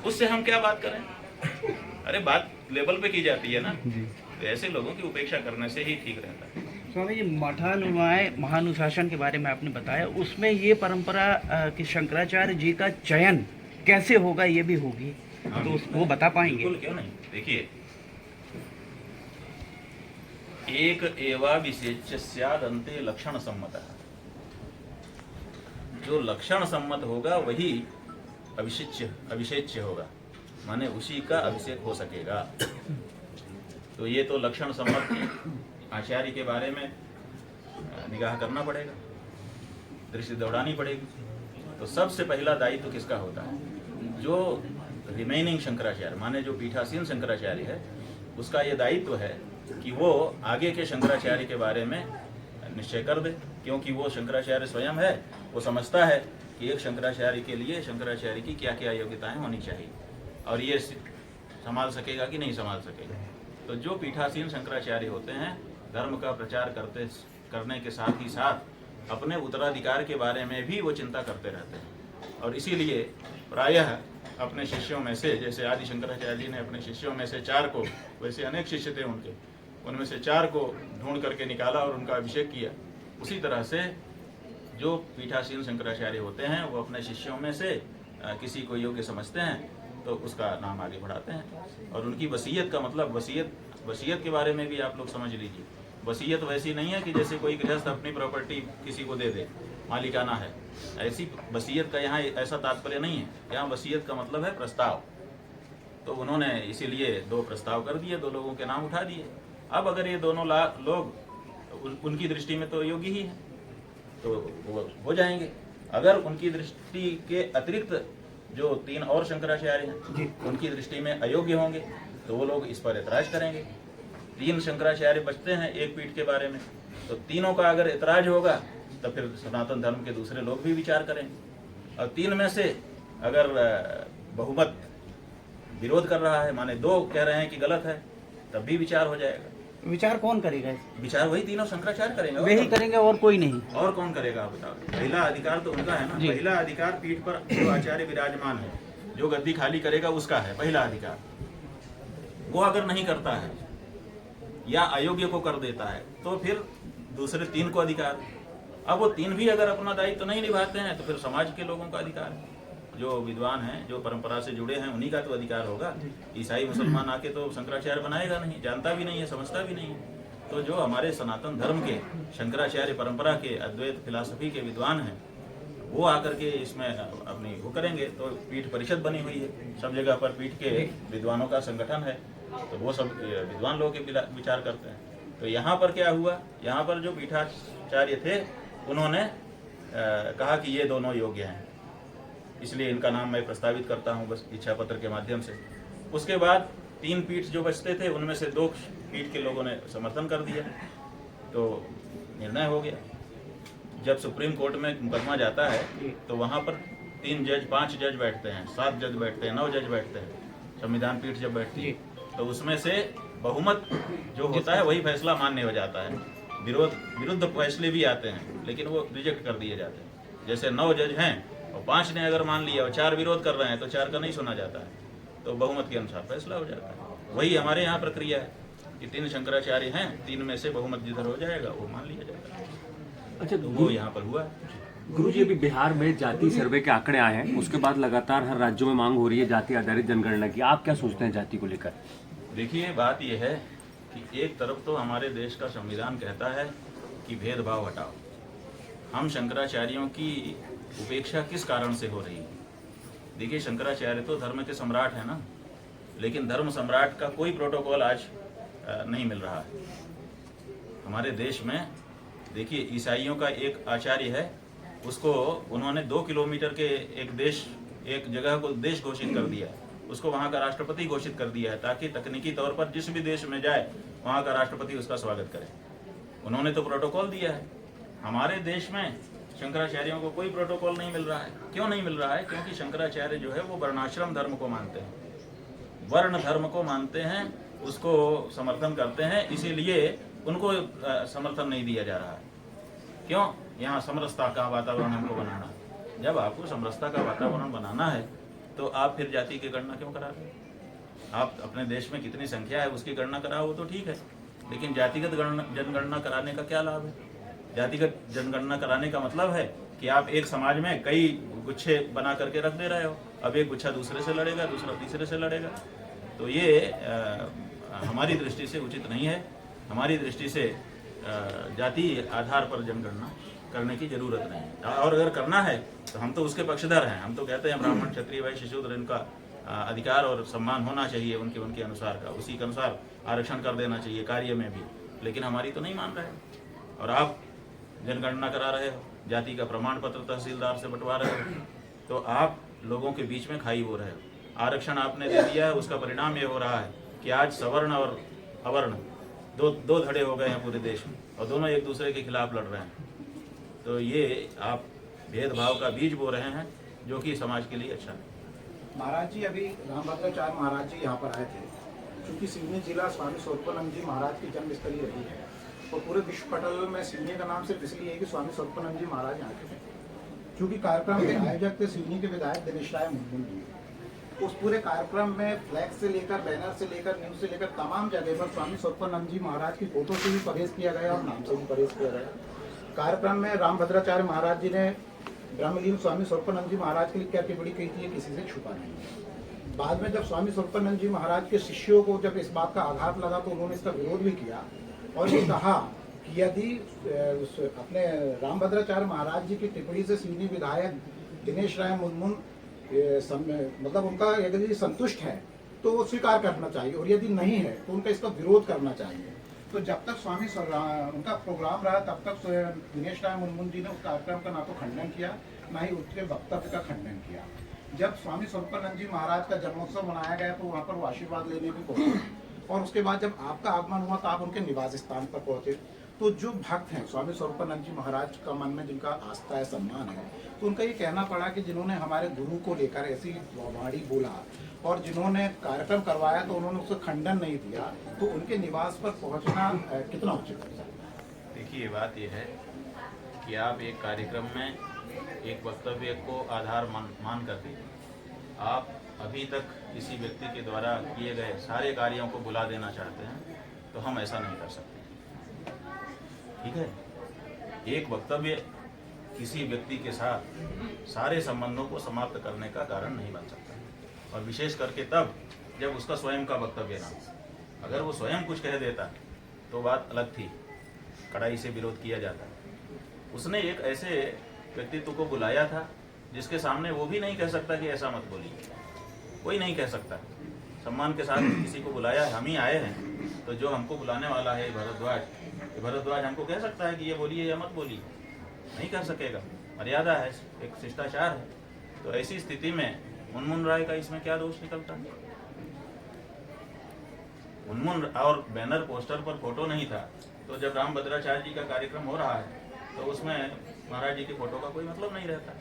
उससे हम क्या बात करें? अरे बात लेवल पे की जाती है ना, तो ऐसे लोगों की उपेक्षा करने से ही ठीक रहता है। स्वामी जी मठानुवाय महानुशासन के बारे में आपने बताया, उसमें ये परंपरा कि शंकराचार्य जी का चयन कैसे होगा, ये भी होगी, तो वो बता पाएंगे? बिल्कुल, क्यों नहीं। देखिए, एक एवा विशेष्य स्याद अन्ते लक्षण सम्मतः। जो लक्षण सम्मत होगा वही अभिषेच्य होगा, माने उसी का अभिषेक हो सकेगा। तो ये तो लक्षण सम्मत आचार्य के बारे में निगाह करना पड़ेगा, दृष्टि दौड़ानी पड़ेगी। तो सबसे पहला दायित्व किसका होता है? जो रिमेनिंग शंकराचार्य, माने जो पीठासीन शंकराचार्य है, उसका ये दायित्व है कि वो आगे के शंकराचार्य के बारे में निश्चय कर दे, क्योंकि वो शंकराचार्य स्वयं है। वो समझता है कि एक शंकराचार्य के लिए शंकराचार्य की क्या क्या योग्यताएं होनी चाहिए, और ये संभाल सकेगा कि नहीं संभाल सकेगा। तो जो पीठासीन शंकराचार्य होते हैं, धर्म का प्रचार करने के साथ ही साथ अपने उत्तराधिकार के बारे में भी वो चिंता करते रहते हैं। और इसीलिए प्रायः अपने शिष्यों में से, जैसे आदि शंकराचार्य जी ने अपने शिष्यों में से 4 को, वैसे अनेक शिष्य थे उनके, उनमें से 4 को ढूंढ करके निकाला और उनका अभिषेक किया। उसी तरह से जो पीठासीन शंकराचार्य होते हैं, वो अपने शिष्यों में से किसी को योग्य समझते हैं तो उसका नाम आगे बढ़ाते हैं। और उनकी वसीयत का मतलब, वसीयत के बारे में भी आप लोग समझ लीजिए। वसीयत वैसी नहीं है कि जैसे कोई गृहस्थ अपनी प्रॉपर्टी किसी को दे दे, मालिकाना है, ऐसी वसीयत का यहाँ ऐसा तात्पर्य नहीं है। यहाँ वसीयत का मतलब है प्रस्ताव। तो उन्होंने इसीलिए 2 प्रस्ताव कर दिए, 2 लोगों के नाम उठा दिए। अब अगर ये दोनों लोग उनकी दृष्टि में तो योग्य ही हैं, तो वो हो जाएंगे। अगर उनकी दृष्टि के अतिरिक्त जो 3 और शंकराचार्य हैं, उनकी दृष्टि में अयोग्य होंगे, तो वो लोग इस पर ऐतराज करेंगे। 3 शंकराचार्य बचते हैं एक पीठ के बारे में, तो तीनों का अगर ऐतराज होगा तो फिर सनातन धर्म के दूसरे लोग भी विचार करेंगे। और 3 में से अगर बहुमत विरोध कर रहा है, माने 2 कह रहे हैं कि गलत है, तब भी विचार हो जाएगा। विचार कौन करेगा? विचार वही 3 शंकराचार्य करेंगे, वही करेंगे, और कोई नहीं। और कौन करेगा आप बताओ? पहला अधिकार तो उनका है ना। पहला अधिकार पीठ पर जो आचार्य विराजमान है, जो गद्दी खाली करेगा उसका है पहला अधिकार। वो अगर नहीं करता है या अयोग्य को कर देता है, तो फिर दूसरे 3 को अधिकार। अब वो 3 भी अगर अपना दायित्व नहीं निभाते हैं, तो फिर समाज के लोगों का अधिकार है। जो विद्वान हैं, जो परंपरा से जुड़े हैं, उन्हीं का तो अधिकार होगा। ईसाई मुसलमान आके तो शंकराचार्य बनाएगा नहीं, जानता भी नहीं है, समझता भी नहीं है। तो जो हमारे सनातन धर्म के शंकराचार्य परंपरा के अद्वैत फिलॉसफी के विद्वान हैं, वो आकर के इसमें अपनी वो करेंगे। तो पीठ परिषद बनी हुई है, सब जगह पर पीठ के विद्वानों का संगठन है। तो वो सब विद्वान लोग के विचार करते हैं। तो यहाँ पर क्या हुआ, यहाँ पर जो पीठाचार्य थे उन्होंने कहा कि ये दोनों योग्य हैं, इसलिए इनका नाम मैं प्रस्तावित करता हूँ बस इच्छा पत्र के माध्यम से। उसके बाद 3 पीठ जो बचते थे उनमें से 2 पीठ के लोगों ने समर्थन कर दिया, तो निर्णय हो गया। जब सुप्रीम कोर्ट में मुकदमा जाता है तो वहाँ पर 3 जज 5 जज बैठते हैं, 7 जज बैठते हैं, 9 जज बैठते हैं। संविधान पीठ जब बैठती है तो उसमें से बहुमत जो होता है वही फैसला मान्य हो जाता है। विरुद्ध फैसले भी आते हैं लेकिन वो रिजेक्ट कर दिए जाते हैं। जैसे 9 जज हैं और 5 ने अगर मान लिया और 4 विरोध कर रहे हैं तो 4 का नहीं सुना जाता है, तो बहुमत के अनुसार फैसला हो जाता है। वही हमारे यहाँ प्रक्रिया है कि 3 शंकराचार्य हैं, 3 में से बहुमत जिधर हो जाएगा वो मान लिया जाता है। अच्छा, तो वो यहाँ पर हुआ। गुरुजी, अभी बिहार में जाति सर्वे के आंकड़े आए हैं, उसके बाद लगातार हर राज्यों में मांग हो रही है जाति आधारित जनगणना की। आप क्या सोचते हैं जाति को लेकर? देखिए, बात यह है कि एक तरफ तो हमारे देश का संविधान कहता है कि भेदभाव हटाओ। हम शंकराचार्यों की उपेक्षा किस कारण से हो रही है? देखिए, शंकराचार्य तो धर्म के सम्राट है ना, लेकिन धर्म सम्राट का कोई प्रोटोकॉल आज नहीं मिल रहा है हमारे देश में। देखिए, ईसाइयों का एक आचार्य है, उसको उन्होंने 2 किलोमीटर के एक जगह को देश घोषित कर दिया है, उसको वहाँ का राष्ट्रपति घोषित कर दिया है, ताकि तकनीकी तौर पर जिस भी देश में जाए वहाँ का राष्ट्रपति उसका स्वागत करे। उन्होंने तो प्रोटोकॉल दिया है। हमारे देश में शंकराचार्यों को कोई प्रोटोकॉल नहीं मिल रहा है। क्यों नहीं मिल रहा है? क्योंकि शंकराचार्य जो है वो वर्णाश्रम धर्म को मानते हैं, वर्ण धर्म को मानते हैं, उसको समर्थन करते हैं, इसीलिए उनको समर्थन नहीं दिया जा रहा है। क्यों? यहाँ समरसता का वातावरण हमको बनाना। जब आपको समरसता का वातावरण बनाना है तो आप फिर जाति की गणना क्यों करा रहे हैं? आप अपने देश में कितनी संख्या है उसकी गणना कराओ, वो तो ठीक है, लेकिन जातिगत जनगणना कराने का क्या लाभ है? जातिगत जनगणना कराने का मतलब है कि आप एक समाज में कई गुच्छे बना करके रख दे रहे हो। अब एक गुच्छा दूसरे से लड़ेगा, दूसरा तीसरे से लड़ेगा, तो ये हमारी दृष्टि से उचित नहीं है। हमारी दृष्टि से जाति आधार पर जनगणना करने की जरूरत नहीं है, और अगर करना है तो हम तो उसके पक्षधर हैं। हम तो कहते हैं ब्राह्मण, क्षत्रिय, वैश्य, शूद्र, इनका अधिकार और सम्मान होना चाहिए उनके अनुसार का, उसी के अनुसार आरक्षण कर देना चाहिए कार्य में भी, लेकिन हमारी तो नहीं मान रहे। और आप जनगणना करा रहे हो, जाति का प्रमाण पत्र तहसीलदार से बंटवा रहे हो, तो आप लोगों के बीच में खाई हो रहे हो। आरक्षण आपने दे दिया है, उसका परिणाम ये हो रहा है कि आज सवर्ण और अवर्ण दो धड़े हो गए हैं पूरे देश में, और दोनों एक दूसरे के खिलाफ लड़ रहे हैं। तो ये आप भेदभाव का बीज बो रहे हैं, जो कि समाज के लिए अच्छा नहीं। महाराज जी, अभी रामभद्राचार्य महाराज जी यहाँ पर आए थे, क्योंकि सिवनी जिला स्वामी स्वरूपानंद जी महाराज की जन्मस्थली रही है, और पूरे विश्व पटल में सिवनी का नाम सिर्फ इसलिए है कि स्वामी स्वरूपानंद जी महाराज यहाँ के थे। क्योंकि कार्यक्रम के आयोजक थे सिवनी के विधायक दिनेश राय मुर्मू जी। उस पूरे कार्यक्रम में फ्लैग से लेकर, बैनर से लेकर, न्यूज से लेकर तमाम जगह पर स्वामी स्वरूपानंद जी महाराज की फोटो से भी परहेज किया गया और नाम से भी परहेज किया गया। कार्यक्रम में रामभद्राचार्य महाराज जी ने ब्रह्मलीन स्वामी स्वरूपानंद जी महाराज के लिए क्या टिप्पणी कही थी, किसी से छुपा नहीं है। बाद में जब स्वामी स्वरूपानंद जी महाराज के शिष्यों को जब इस बात का आघात लगा तो उन्होंने इसका विरोध भी किया, और ये कहा कि यदि अपने रामभद्राचार्य महाराज जी की टिप्पणी से सिवनी विधायक दिनेश राय मुर्मू मतलब उनका यदि संतुष्ट है तो वो स्वीकार करना चाहिए, और यदि नहीं है तो उनका इसका विरोध करना चाहिए। तो जब तक उनका प्रोग्राम रहा तब तक दिनेश राय मुर्मू जी ने उस कार्यक्रम का ना तो खंडन किया, ना ही उसके वक्तव्य का खंडन किया। जब स्वामी स्वरूपानंद जी महाराज का जन्मोत्सव मनाया गया तो वहाँ पर वो आशीर्वाद लेने भी पहुंचे, और उसके बाद जब आपका आगमन हुआ तो आप उनके निवास स्थान पर पहुंचे। तो जो भक्त हैं स्वामी स्वरूपानंद जी महाराज का मन में जिनका आस्था है, सम्मान है, तो उनका ये कहना पड़ा कि जिन्होंने हमारे गुरु को लेकर ऐसी वाणी बोला और जिन्होंने कार्यक्रम करवाया तो उन्होंने उसका खंडन नहीं दिया, तो उनके निवास पर पहुंचना कितना उचित है? देखिए, बात यह है कि आप एक कार्यक्रम में एक वक्तव्य को आधार मान करके आप अभी तक किसी व्यक्ति के द्वारा किए गए सारे कार्यों को बुला देना चाहते हैं, तो हम ऐसा नहीं कर सकते। ठीक है, एक वक्तव्य किसी व्यक्ति के साथ सारे संबंधों को समाप्त करने का कारण नहीं बन सकता, और विशेष करके तब जब उसका स्वयं का वक्तव्य ना हो। अगर वो स्वयं कुछ कह देता तो बात अलग थी, कड़ाई से विरोध किया जाता। उसने एक ऐसे व्यक्तित्व को बुलाया था जिसके सामने वो भी नहीं कह सकता कि ऐसा मत बोलिए, कोई नहीं कह सकता। सम्मान के साथ किसी को बुलाया है, हम ही आए हैं, तो जो हमको बुलाने वाला है भरद्वाज हमको कह सकता है कि ये बोलिए या मत बोलिए, नहीं कर सकेगा। मर्यादा है, एक शिष्टाचार है। तो ऐसी स्थिति में मुनमुन राय का इसमें क्या दोष निकलता है? मुनमुन और बैनर पोस्टर पर फोटो नहीं था, तो जब रामभद्राचार्य जी का कार्यक्रम हो रहा है तो उसमें महाराज जी की फोटो का कोई मतलब नहीं रहता।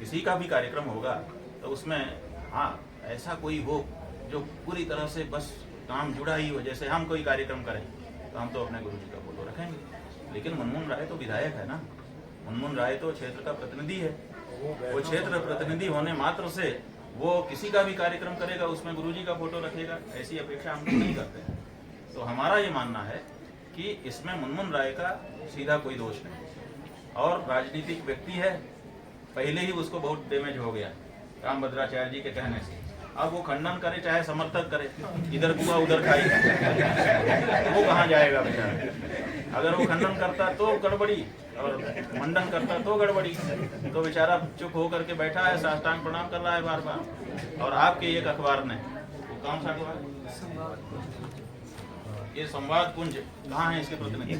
किसी का भी कार्यक्रम होगा तो उसमें हाँ ऐसा कोई हो जो पूरी तरह से बस काम जुड़ा ही हो, जैसे हम कोई कार्यक्रम करें तो हम तो अपने गुरु जी का फोटो रखेंगे। लेकिन मुनमुन राय तो विधायक है ना, मुनमुन राय तो क्षेत्र का प्रतिनिधि है। वो क्षेत्र प्रतिनिधि होने मात्र से वो किसी का भी कार्यक्रम करेगा उसमें गुरु जी का फोटो रखेगा, ऐसी अपेक्षा हम लोग नहीं करते हैं। तो हमारा ये मानना है कि इसमें मुनमुन राय का सीधा कोई दोष नहीं, और राजनीतिक व्यक्ति है, पहले ही उसको बहुत डैमेज हो गया रामभद्राचार्य जी के कहने से। अब वो खंडन करे चाहे समर्थक करे, इधर कुआ उधर खाई, वो कहाँ जाएगा बेचारा। अगर वो खंडन करता तो गड़बड़ी और मंडन करता तो गड़बड़ी। तो बेचारा चुप होकर के बैठा है, साष्टांग प्रणाम कर रहा है बार बार। और आपके एक अखबार ने, वो कौन सा अखबार, ये संवाद कुंज, कहाँ है इसके प्रतिनिधि?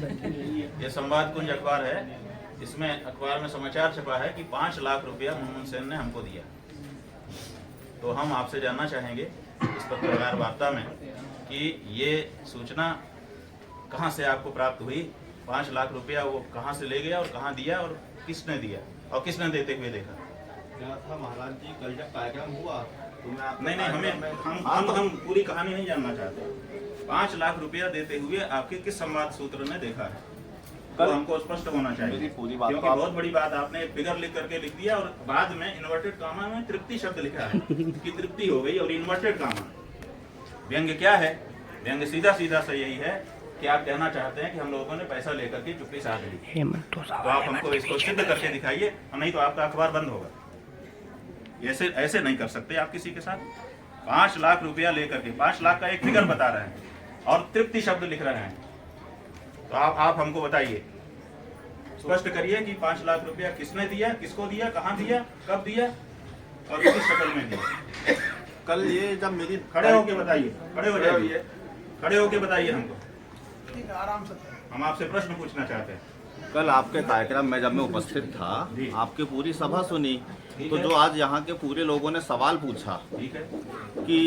ये संवाद कुंज अखबार है। इसमें अखबार में समाचार छपा है कि 5 लाख रुपया मुनमुन सेन ने हमको दिया। तो हम आपसे जानना चाहेंगे इस पत्रकार वार्ता में कि ये सूचना कहाँ से आपको प्राप्त हुई? 5 लाख रुपया वो कहाँ से ले गया और कहाँ दिया और किसने दिया और किसने देते हुए देखा? क्या था महाराज जी, कल जब कार्यक्रम हुआ तो मैं नहीं हम पूरी कहानी नहीं जानना चाहते। 5 लाख रुपया देते हुए आपके किस संवाद सूत्र ने देखा है? तो हमको स्पष्ट होना चाहिए, पूरी बात क्योंकि बहुत बड़ी बात आपने एक फिगर लिख करके लिख दिया और बाद में इन्वर्टेड कामा में तृप्ति शब्द लिखा है कि तृप्ति हो गई, और इन्वर्टेड कामा। व्यंग्य क्या है? व्यंग्य सीधा सीधा से यही है कि आप कहना चाहते हैं कि हम लोगों ने पैसा लेकर के चुप्पी साध ली। तो आप हमको इसको सिद्ध करके दिखाइए, नहीं तो आपका अखबार बंद होगा। ऐसे नहीं कर सकते आप किसी के साथ। 5 लाख रुपया लेकर के, 5 लाख का एक फिगर बता रहे हैं और तृप्ति शब्द लिख रहे हैं। तो आप हमको बताइए, स्पष्ट करिए कि 5 लाख रुपया किसने दिया, किसको दिया, कहाँ दिया, कब दिया और किस शक्ल में दिया। कल ये जब मेरी खड़े होके बताइए, खड़े हो जाइए, खड़े होके बताइए हमको, आराम से। हम आपसे प्रश्न पूछना चाहते हैं। कल आपके कार्यक्रम में जब मैं उपस्थित था, आपकी पूरी सभा सुनी, तो जो आज यहाँ के पूरे लोगों ने सवाल पूछा, ठीक है, कि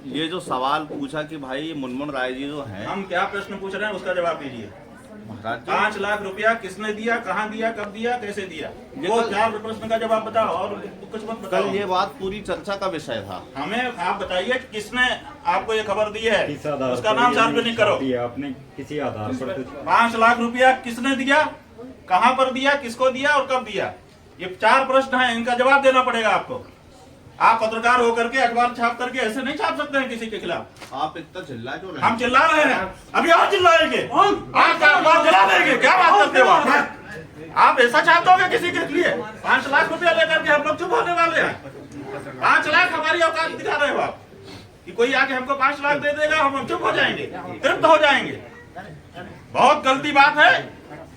ये जो सवाल पूछा कि भाई मुनमुन राय जी जो हैं, हम क्या प्रश्न पूछ रहे हैं उसका जवाब दीजिए। महाराज 5 लाख रुपया किसने दिया, कहाँ दिया, कब दिया, कैसे दिया, वो 4 प्रश्न का जवाब बताओ और कुछ मत बताओ। कल ये बात पूरी चर्चा का विषय था। हमें आप बताइए किसने आपको ये खबर दी है, उसका नाम सार्वजनिक करो। आपने किसी आधार पर 5 लाख रुपया किसने दिया, कहाँ पर दिया, किसको दिया और कब दिया, ये 4 प्रश्न हैं, इनका जवाब देना पड़ेगा आपको। आप पत्रकार होकर के अखबार छाप करके ऐसे नहीं छाप सकते हैं किसी के खिलाफ। आप इतना चिल्ला क्यों रहे हैं? हम चिल्ला रहे हैं, अभी और चिल्लाएंगे, आपका अखबार जला देंगे। क्या बात करते हो आप ऐसा छाप दोगे किसी के लिए? 5 लाख रुपया लेकर के हम लोग चुप होने वाले हैं? 5 लाख हमारी औकात दिखा रहे हो आप कि कोई आके हमको 5 लाख दे देगा, हम चुप हो जाएंगे, तृप्त हो जाएंगे। बहुत गलती बात है,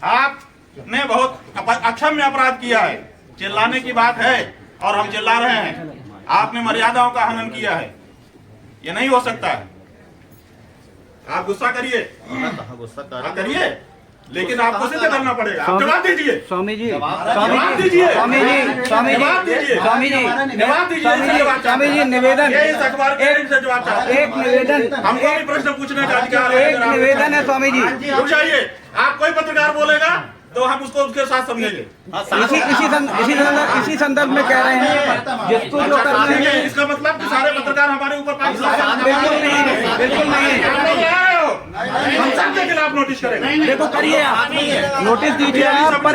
आपने बहुत अक्षम्य अपराध किया है। चिल्लाने की बात है और हम चिल्ला रहे हैं, आपने मर्यादाओं का हनन किया है, ये नहीं हो सकता है। आप गुस्सा करिए, गुस्सा करिए, लेकिन आपको सिद्ध करना पड़ेगा। आप जवाब दीजिए स्वामी जी, जवाब दीजिए स्वामी जी, स्वामी जी, जवाब दीजिए, स्वामी जी, जवाब दीजिए, स्वामी जी, निवेदन, ये इस अखबार के से जवाब चाहते हैं। एक निवेदन, हमको भी प्रश्न पूछने का अधिकार है। एक निवेदन है स्वामी जी। रुक जाइए, आप कोई पत्रकार बोलेगा तो हम उसको उसके साथ समझेंगे। इसी संदर्भ में कह रहे हैं जिसको जो करना है। इसका मतलब कि सारे पत्रकार हमारे ऊपर 5 लाख बिल्कुल नहीं, बिल्कुल नहीं। हम सबके खिलाफ नोटिस करेंगे। देखो करिए, आप नोटिस दीजिए आप, पर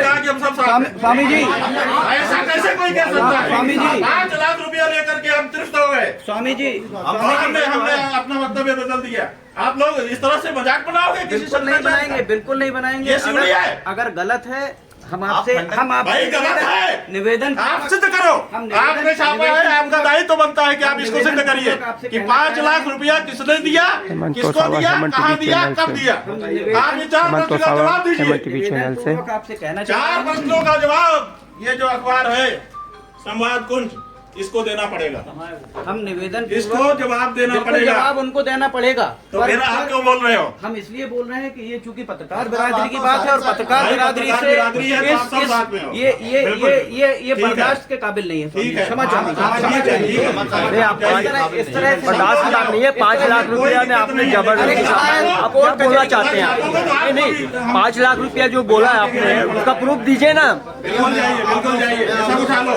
स्वामी जी ऐसा कैसे कोई कह सकता है? स्वामी जी 5 लाख रुपया लेकर के हम तृप्त हो गए। स्वामी जी हमने अपना वक्तव्य बदल दिया। आप लोग इस तरह से मजाक बनाओगे किसी से? नहीं बनाएंगे, बिल्कुल नहीं बनाएंगे। अगर गलत है हम आपसे भाई गलत है, निवेदन आप सिद्ध करो। आपने छापा है, आपका दायित्व बनता है कि आप इसको सिद्ध करिए कि 5 लाख रुपया किसने दिया, किसको दिया, कहाँ दिया, कब दिया। आप ये 4 प्रश्नों का जवाब दीजिए। 4 प्रश्नों का जवाब। ये जो अखबार है संवाद कुंज, इसको देना पड़ेगा। हम निवेदन इसको जवाब देना बिल्कुल पड़ेगा। जवाब उनको देना पड़ेगा। तो फिर आप क्यों बोल रहे हो? हम इसलिए बोल रहे हैं कि ये चूंकि पत्रकार बिरादरी की बात है और पत्रकार बिरादरी से ये बर्दाश्त के काबिल नहीं है। क्षमा चाहिए। इस तरह बर्दाश्त की बात नहीं है। 5 लाख रुपया में आपने जबरदस्ती, आप क्या बोलना चाहते हैं? नहीं, 5 लाख रुपया जो बोला है आपने, उसका प्रूफ दीजिए ना। बिल्कुल जाइए, ऐसा उठा लो।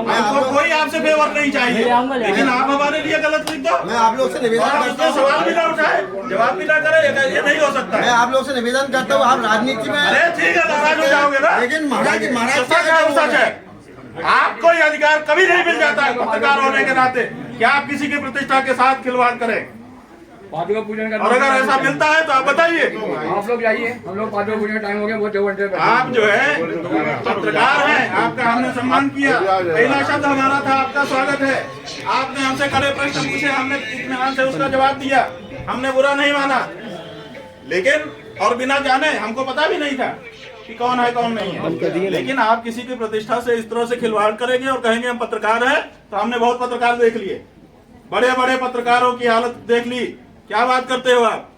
हमको कोई आपसे फेवर नहीं चाहिए, लेकिन आप हमारे लिए गलत लिख दो। मैं आप लोग से निवेदन करता हूँ, सवाल भी ना उठाए, जवाब भी ना करे, ये नहीं हो सकता। मैं आप लोग से निवेदन करता हूँ, आप राजनीति में, अरे ठीक है, नाराज हो जाओगे ना, लेकिन महाराज सच है। आपको ये अधिकार कभी नहीं मिल जाता है पत्रकार होने के नाते कि आप किसी की प्रतिष्ठा के साथ खिलवाड़ करें। पादुका पूजन का और अगर ऐसा मिलता है तो आप बताइए। आप लोग जाइए, हम लोग पादुका पूजन का टाइम हो गया, बहुत 2 घंटे। आप जो है पत्रकार हैं, आपका हमने सम्मान किया, पहला शब्द हमारा था आपका स्वागत है। आपने हमसे कड़े प्रश्न पूछे, हमने इत्मीनान से उसका जवाब दिया, हमने बुरा नहीं माना। लेकिन और बिना जाने, हमको पता भी नहीं था कि कौन है कौन नहीं है, लेकिन आप किसी की प्रतिष्ठा से इस तरह से खिलवाड़ करेंगे और कहेंगे हम पत्रकार हैं, तो हमने बहुत पत्रकार देख लिए, बड़े बड़े पत्रकारों की हालत देख ली। क्या बात करते हो आप?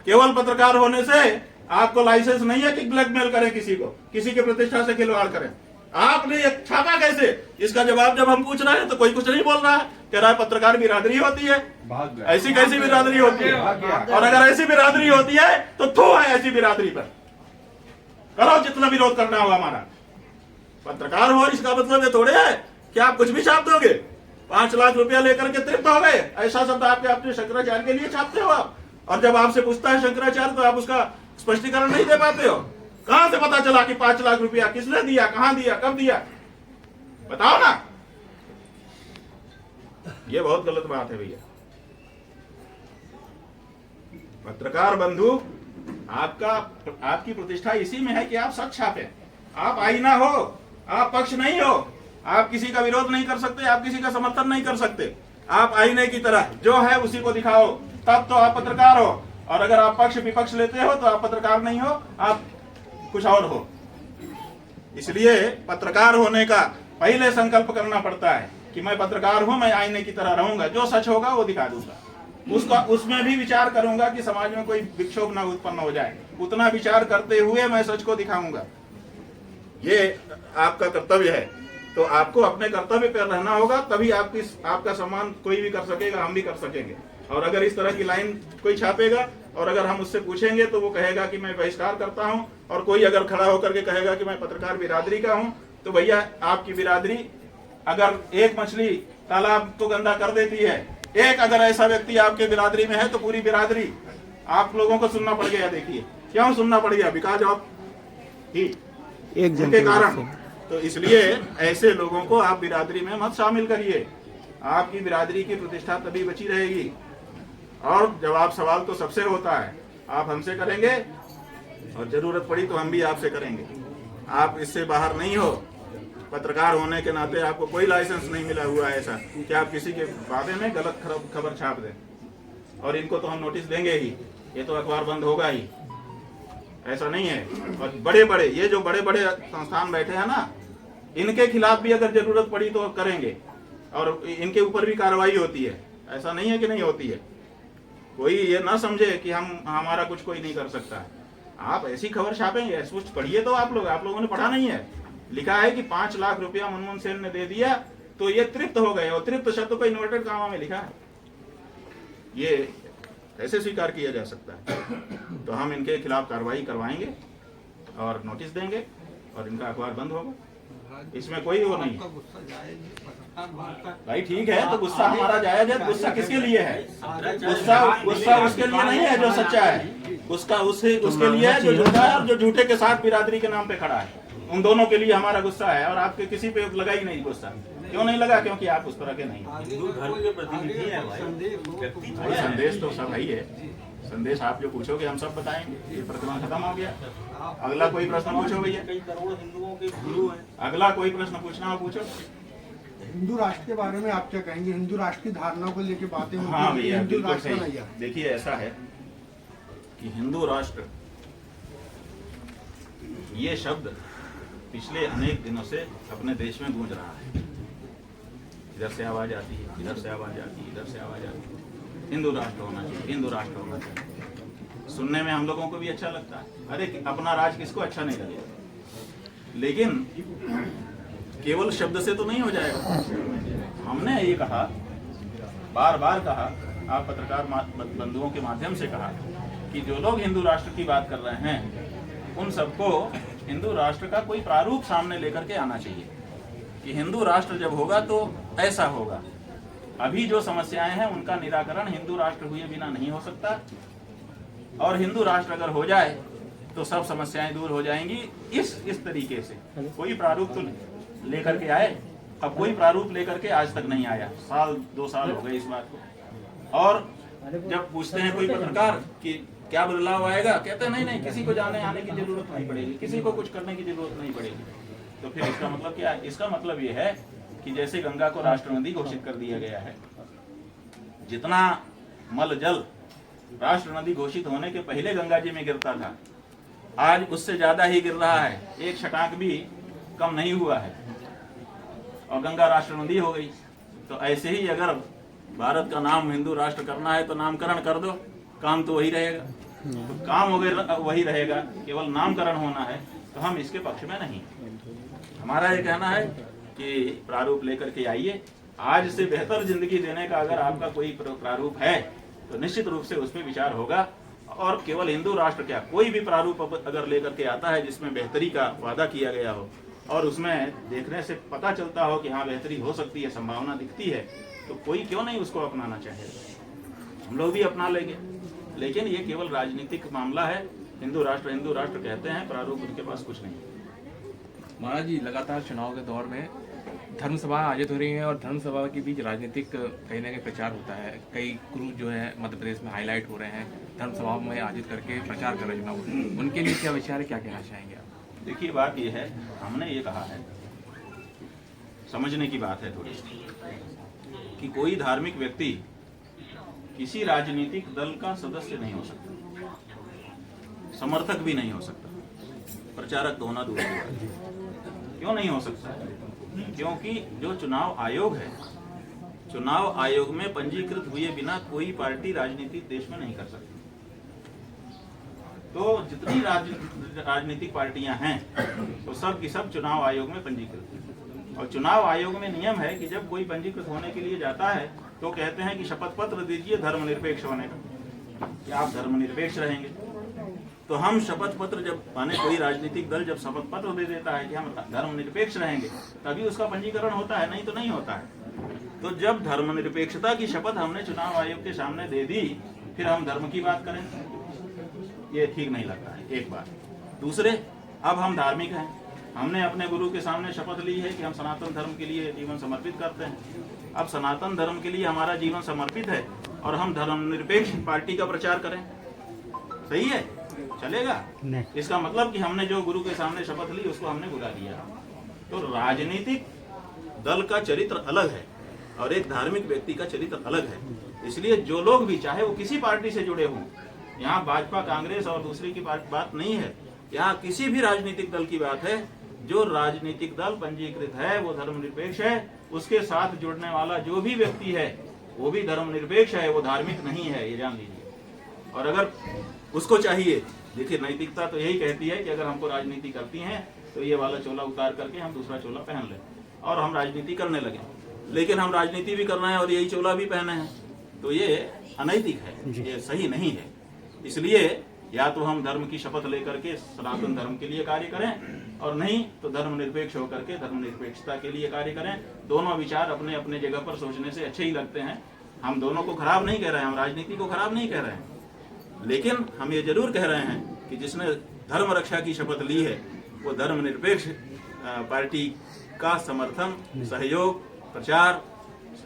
केवल पत्रकार होने से आपको लाइसेंस नहीं है कि ब्लैकमेल करें किसी को, किसी की प्रतिष्ठा से खिलवाड़ करें। आपने ये छापा कैसे? इसका जवाब जब हम पूछ रहे हैं तो कोई कुछ नहीं बोल रहा है, कह रहा है पत्रकार बिरादरी होती है। ऐसी कैसी बिरादरी होती है? और अगर ऐसी बिरादरी होती है तो थू है ऐसी बिरादरी पर, करो जितना विरोध करना हो हमारा। पत्रकार हो इसका मतलब ये थोड़े है कि आप कुछ भी छाप दोगे। 5 लाख रुपया लेकर के तृप्त हो गए, ऐसा शब्द आपके अपने शंकराचार्य के लिए छापते हो आप। और जब आपसे पूछता है शंकराचार्य तो आप उसका स्पष्टीकरण नहीं दे पाते हो। कहां से पता चला कि 5 लाख रुपया किसने दिया, कहां दिया, कब दिया? बताओ ना। ये बहुत गलत बात है भैया। पत्रकार बंधु, आपकी प्रतिष्ठा इसी में है कि आप सच छापे, आप आईना हो, आप पक्ष नहीं हो, आप किसी का विरोध नहीं कर सकते, आप किसी का समर्थन नहीं कर सकते। आप आईने की तरह जो है उसी को दिखाओ, तब तो आप पत्रकार हो। और अगर आप पक्ष विपक्ष लेते हो तो आप पत्रकार नहीं हो, आप कुछ और हो। इसलिए पत्रकार होने का पहले संकल्प करना पड़ता है कि मैं पत्रकार हूं, मैं आईने की तरह रहूंगा, जो सच होगा वो दिखा दूंगा। उसमें भी विचार करूंगा कि समाज में कोई विक्षोभ न उत्पन्न हो जाए, उतना विचार करते हुए मैं सच को दिखाऊंगा। ये आपका कर्तव्य है। तो आपको अपने कर्तव्य पर रहना होगा, तभी आपका सम्मान कोई भी कर सकेगा, हम भी कर सकेंगे। और अगर इस तरह की लाइन कोई छापेगा और अगर हम उससे पूछेंगे तो वो कहेगा कि मैं बहिष्कार करता हूं, और कोई अगर खड़ा होकर के कहेगा कि मैं पत्रकार बिरादरी का हूं, तो भैया आपकी बिरादरी अगर एक मछली तालाब को गंदा कर देती है, एक अगर ऐसा व्यक्ति आपके बिरादरी में है तो पूरी बिरादरी आप लोगों को सुनना पड़ गया। देखिए क्यों सुनना पड़ गया? बिकॉज ऑफ एक जन के कारण। तो इसलिए ऐसे लोगों को आप बिरादरी में मत शामिल करिए। आपकी बिरादरी की प्रतिष्ठा तभी बची रहेगी। और जवाब सवाल तो सबसे होता है, आप हमसे करेंगे और जरूरत पड़ी तो हम भी आपसे करेंगे। आप इससे बाहर नहीं हो। पत्रकार होने के नाते आपको कोई लाइसेंस नहीं मिला हुआ है ऐसा कि आप किसी के बारे में गलत खबर छाप दें। और इनको तो हम नोटिस देंगे ही, ये तो अखबार बंद होगा ही, ऐसा नहीं है। और बड़े बड़े ये जो बड़े बड़े संस्थान बैठे हैं ना, इनके खिलाफ भी अगर जरूरत पड़ी तो करेंगे और इनके ऊपर भी कार्रवाई होती है। ऐसा नहीं है कि नहीं होती है। कोई ये ना समझे कि हमारा कुछ कोई नहीं कर सकता है। आप ऐसी खबर छापेंगे, कुछ पढ़िए तो आप लोगों ने पढ़ा नहीं है। लिखा है कि 5 लाख रुपया मनमोहन सेन ने दे दिया तो ये तृप्त हो गए, और तृप्त शब्द को इन्वर्टेड कामा में लिखा है। ये कैसे स्वीकार किया जा सकता है? तो हम इनके खिलाफ कार्रवाई करवाएंगे और नोटिस देंगे और इनका अखबार बंद होगा। इसमें कोई वो नहीं। भाई ठीक है, तो गुस्सा हमारा जायज है। गुस्सा किसके लिए है? गुस्सा उसके लिए नहीं है जो सच्चा है, उसके लिए है जो झूठा है और जो झूठे के साथ बिरादरी के नाम पे खड़ा है। उन दोनों के लिए हमारा गुस्सा है। और आपके किसी पे लगा ही नहीं गुस्सा। क्यों नहीं लगा? क्योंकि आप उस तरह के नहीं। हिंदू धर्म के प्रतिनिधि है भाई। संदेश तो सब है। संदेश आप जो पूछोगे हम सब बताएंगे। ये प्रतिमा खत्म हो गया। अगला कोई प्रश्न पूछो भैया। कई करोड़ हिंदुओं के गुरु हैं। अगला कोई प्रश्न पूछना हो पूछो। हिंदू राष्ट्र के बारे में आप क्या कहेंगे? हिंदू राष्ट्र की धारणा को लेकर बातें होती हैं। हाँ भैया, हिंदू बिल्कुल राष्ट्र सही। देखिए ऐसा है कि हिंदू राष्ट्र ये शब्द पिछले अनेक दिनों से अपने देश में गूंज रहा है। इधर से आवाज़ आती है, इधर से आवाज़ आती है, इधर से आवाज़ आती है, हिंदू राष्ट्र होना चाहिए, हिंदू राष्ट्र होना चाहिए। सुनने में हम लोगों को भी अच्छा लगता है, अरे अपना राज किसको अच्छा नहीं लगेगा, लेकिन केवल शब्द से तो नहीं हो जाएगा। हमने ये कहा, बार बार कहा, आप पत्रकार बंधुओं के माध्यम से कहा कि जो लोग हिंदू राष्ट्र की बात कर रहे हैं उन सबको हिंदू राष्ट्र का कोई प्रारूप सामने लेकर के आना चाहिए कि हिंदू राष्ट्र जब होगा तो ऐसा होगा। अभी जो समस्याएं हैं उनका निराकरण हिंदू राष्ट्र हुए बिना नहीं हो सकता, और हिंदू राष्ट्र अगर हो जाए तो सब समस्याएं दूर हो जाएंगी। इस तरीके से कोई प्रारूप तो लेकर के आए, अब कोई प्रारूप लेकर के आज तक नहीं आया, साल 2 साल हो गए इस बात को। और जब पूछते हैं कोई पत्रकार कि क्या बदलाव आएगा, कहते हैं नहीं नहीं, किसी को जाने आने की जरूरत नहीं पड़ेगी, किसी को कुछ करने की जरूरत नहीं पड़ेगी। तो फिर इसका मतलब क्या है? इसका मतलब ये है कि जैसे गंगा को राष्ट्र नदी घोषित कर दिया गया है, जितना मल जल राष्ट्र नदी घोषित होने के पहले गंगा जी में गिरता था, आज उससे ज्यादा ही गिर रहा है, एक छटाक भी कम नहीं हुआ है, और गंगा राष्ट्र नदी हो गई। तो ऐसे ही अगर भारत का नाम हिंदू राष्ट्र करना है तो नामकरण कर दो, काम तो वही रहेगा। तो काम वही रहेगा, केवल नामकरण होना है, तो हम इसके पक्ष में नहीं। हमारा ये कहना है कि प्रारूप लेकर के आइए, आज से बेहतर जिंदगी देने का अगर आपका कोई प्रारूप है तो निश्चित रूप से उस पर विचार होगा। और केवल हिंदू राष्ट्र क्या, कोई भी प्रारूप अगर लेकर के आता है जिसमें बेहतरी का वादा किया गया हो और उसमें देखने से पता चलता हो कि हाँ बेहतरी हो सकती है, संभावना दिखती है, तो कोई क्यों नहीं उसको अपनाना चाहेगा। हम लोग भी अपना लेंगे, लेकिन ये केवल राजनीतिक मामला है। हिंदू राष्ट्र कहते हैं, प्रारूप उनके पास कुछ नहीं। महाराज जी, लगातार चुनाव के दौर में धर्म सभा आयोजित हो रही है और धर्म सभा के बीच राजनीतिक कहीं ना कहीं प्रचार होता है। कई गुरु जो है मध्य प्रदेश में हाईलाइट हो रहे हैं, धर्म सभा में आयोजित करके प्रचार कर रहे हैं चुनाव, उनके लिए क्या विचार है, क्या कहना चाहेंगे आप? देखिए, बात यह है, हमने ये कहा है, समझने की बात है थोड़ी, कि कोई धार्मिक व्यक्ति किसी राजनीतिक दल का सदस्य नहीं हो सकता, समर्थक भी नहीं हो सकता, प्रचारक तो होना दूर की बात है। क्यों नहीं हो सकता? क्योंकि जो चुनाव आयोग है, चुनाव आयोग में पंजीकृत हुए बिना कोई पार्टी राजनीति देश में नहीं कर सकती। तो जितनी राजनीतिक पार्टियां हैं तो सब की सब चुनाव आयोग में पंजीकृत हैं। और चुनाव आयोग में नियम है कि जब कोई पंजीकृत होने के लिए जाता है तो कहते हैं कि शपथ पत्र दीजिए धर्मनिरपेक्ष होने का, कि आप धर्मनिरपेक्ष रहेंगे। तो हम शपथ पत्र जब, माने कोई राजनीतिक दल जब शपथ पत्र दे देता है कि हम धर्मनिरपेक्ष रहेंगे, तभी उसका पंजीकरण होता है, नहीं तो नहीं होता है। तो जब धर्मनिरपेक्षता की शपथ हमने चुनाव आयोग के सामने दे दी, फिर हम धर्म की बात करें, ये ठीक नहीं लगता है, एक बात। दूसरे, अब हम धार्मिक हैं, हमने अपने गुरु के सामने शपथ ली है कि हम सनातन धर्म के लिए जीवन समर्पित करते हैं। अब सनातन धर्म के लिए हमारा जीवन समर्पित है और हम धर्मनिरपेक्ष पार्टी का प्रचार करें, सही है? चलेगा? इसका मतलब कि हमने जो गुरु के सामने शपथ ली उसको हमने भुला दिया। तो राजनीतिक दल का चरित्र अलग है और एक धार्मिक व्यक्ति का चरित्र अलग है। इसलिए जो लोग भी, चाहे वो किसी पार्टी से जुड़े हों, यहाँ भाजपा, कांग्रेस और दूसरी की बात नहीं है, यहाँ किसी भी राजनीतिक दल की बात है। जो राजनीतिक दल पंजीकृत है वो धर्मनिरपेक्ष है, उसके साथ जुड़ने वाला जो भी व्यक्ति है वो भी धर्मनिरपेक्ष है, वो धार्मिक नहीं है, ये जान लीजिए। और अगर उसको चाहिए, देखिए नैतिकता तो यही कहती है कि अगर हमको राजनीति करती है तो ये वाला चोला उतार करके हम दूसरा चोला पहन लें और हम राजनीति करने लगे। लेकिन हम राजनीति भी करना है और यही चोला भी पहने हैं, तो ये अनैतिक है, ये सही नहीं है। इसलिए या तो हम धर्म की शपथ लेकर के सनातन धर्म के लिए कार्य करें, और नहीं तो धर्मनिरपेक्ष होकर के धर्मनिरपेक्षता के लिए कार्य करें। दोनों विचार अपने अपने जगह पर सोचने से अच्छे ही लगते हैं। हम दोनों को खराब नहीं कह रहे हैं, हम राजनीति को खराब नहीं कह रहे हैं, लेकिन हम ये जरूर कह रहे हैं कि जिसने धर्म रक्षा की शपथ ली है वो धर्मनिरपेक्ष पार्टी का समर्थन, सहयोग, प्रचार,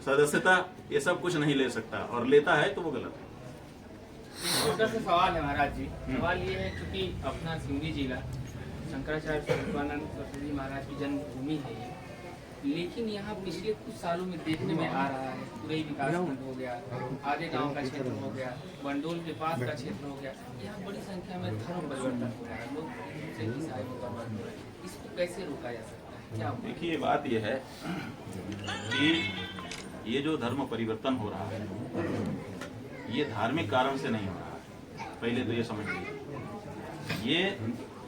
सदस्यता, ये सब कुछ नहीं ले सकता, और लेता है तो वो गलत है। छोटा सा सवाल है महाराज जी। सवाल ये है, क्योंकि अपना सिंधी जिला शंकराचार्य स्वरूपानंद सरस्वती महाराज की जन्मभूमि है ये, लेकिन यहाँ पिछले कुछ सालों में देखने में आ रहा है, पूरे विकास खंड हो गया, आधे गांव का क्षेत्र हो गया, बंडोल के पास का क्षेत्र हो गया, यहाँ बड़ी संख्या में धर्म परिवर्तन हो रहा है, लोग ईसाई हो रहा है। इसको कैसे रोका जा सकता है? क्या? देखिए बात यह है कि ये जो धर्म परिवर्तन हो रहा है ये धार्मिक कारण से नहीं हो रहा है, पहले तो ये समझ लीजिए। ये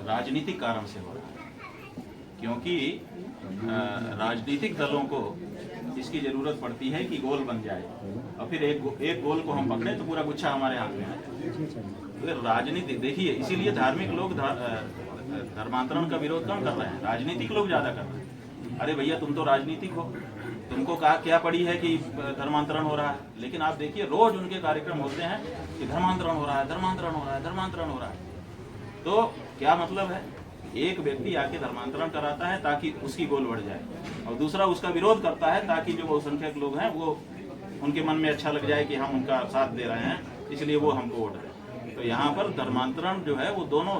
राजनीतिक कारण से हो रहा है, क्योंकि राजनीतिक दलों को इसकी जरूरत पड़ती है कि गोल बन जाए और फिर एक गोल को हम पकड़े तो पूरा गुच्छा हमारे हाथ में आ जाए। तो राजनीति देखिए, इसीलिए धार्मिक लोग धर्मांतरण का विरोध कम कर रहे हैं, राजनीतिक लोग ज्यादा कर रहे हैं। अरे भैया तुम तो राजनीतिक हो, तुमको कहा क्या पड़ी है कि धर्मांतरण हो रहा है, लेकिन आप देखिए रोज उनके कार्यक्रम होते हैं कि धर्मांतरण हो रहा है, धर्मांतरण हो रहा है, धर्मांतरण हो रहा है। तो क्या मतलब है, एक व्यक्ति आके धर्मांतरण कराता है ताकि उसकी गोल बढ़ जाए और दूसरा उसका विरोध करता है ताकि जो बहुसंख्यक लोग हैं वो उनके मन में अच्छा लग जाए कि हम उनका साथ दे रहे हैं, इसलिए वो हमको वोट दें। तो यहाँ पर धर्मांतरण जो है वो दोनों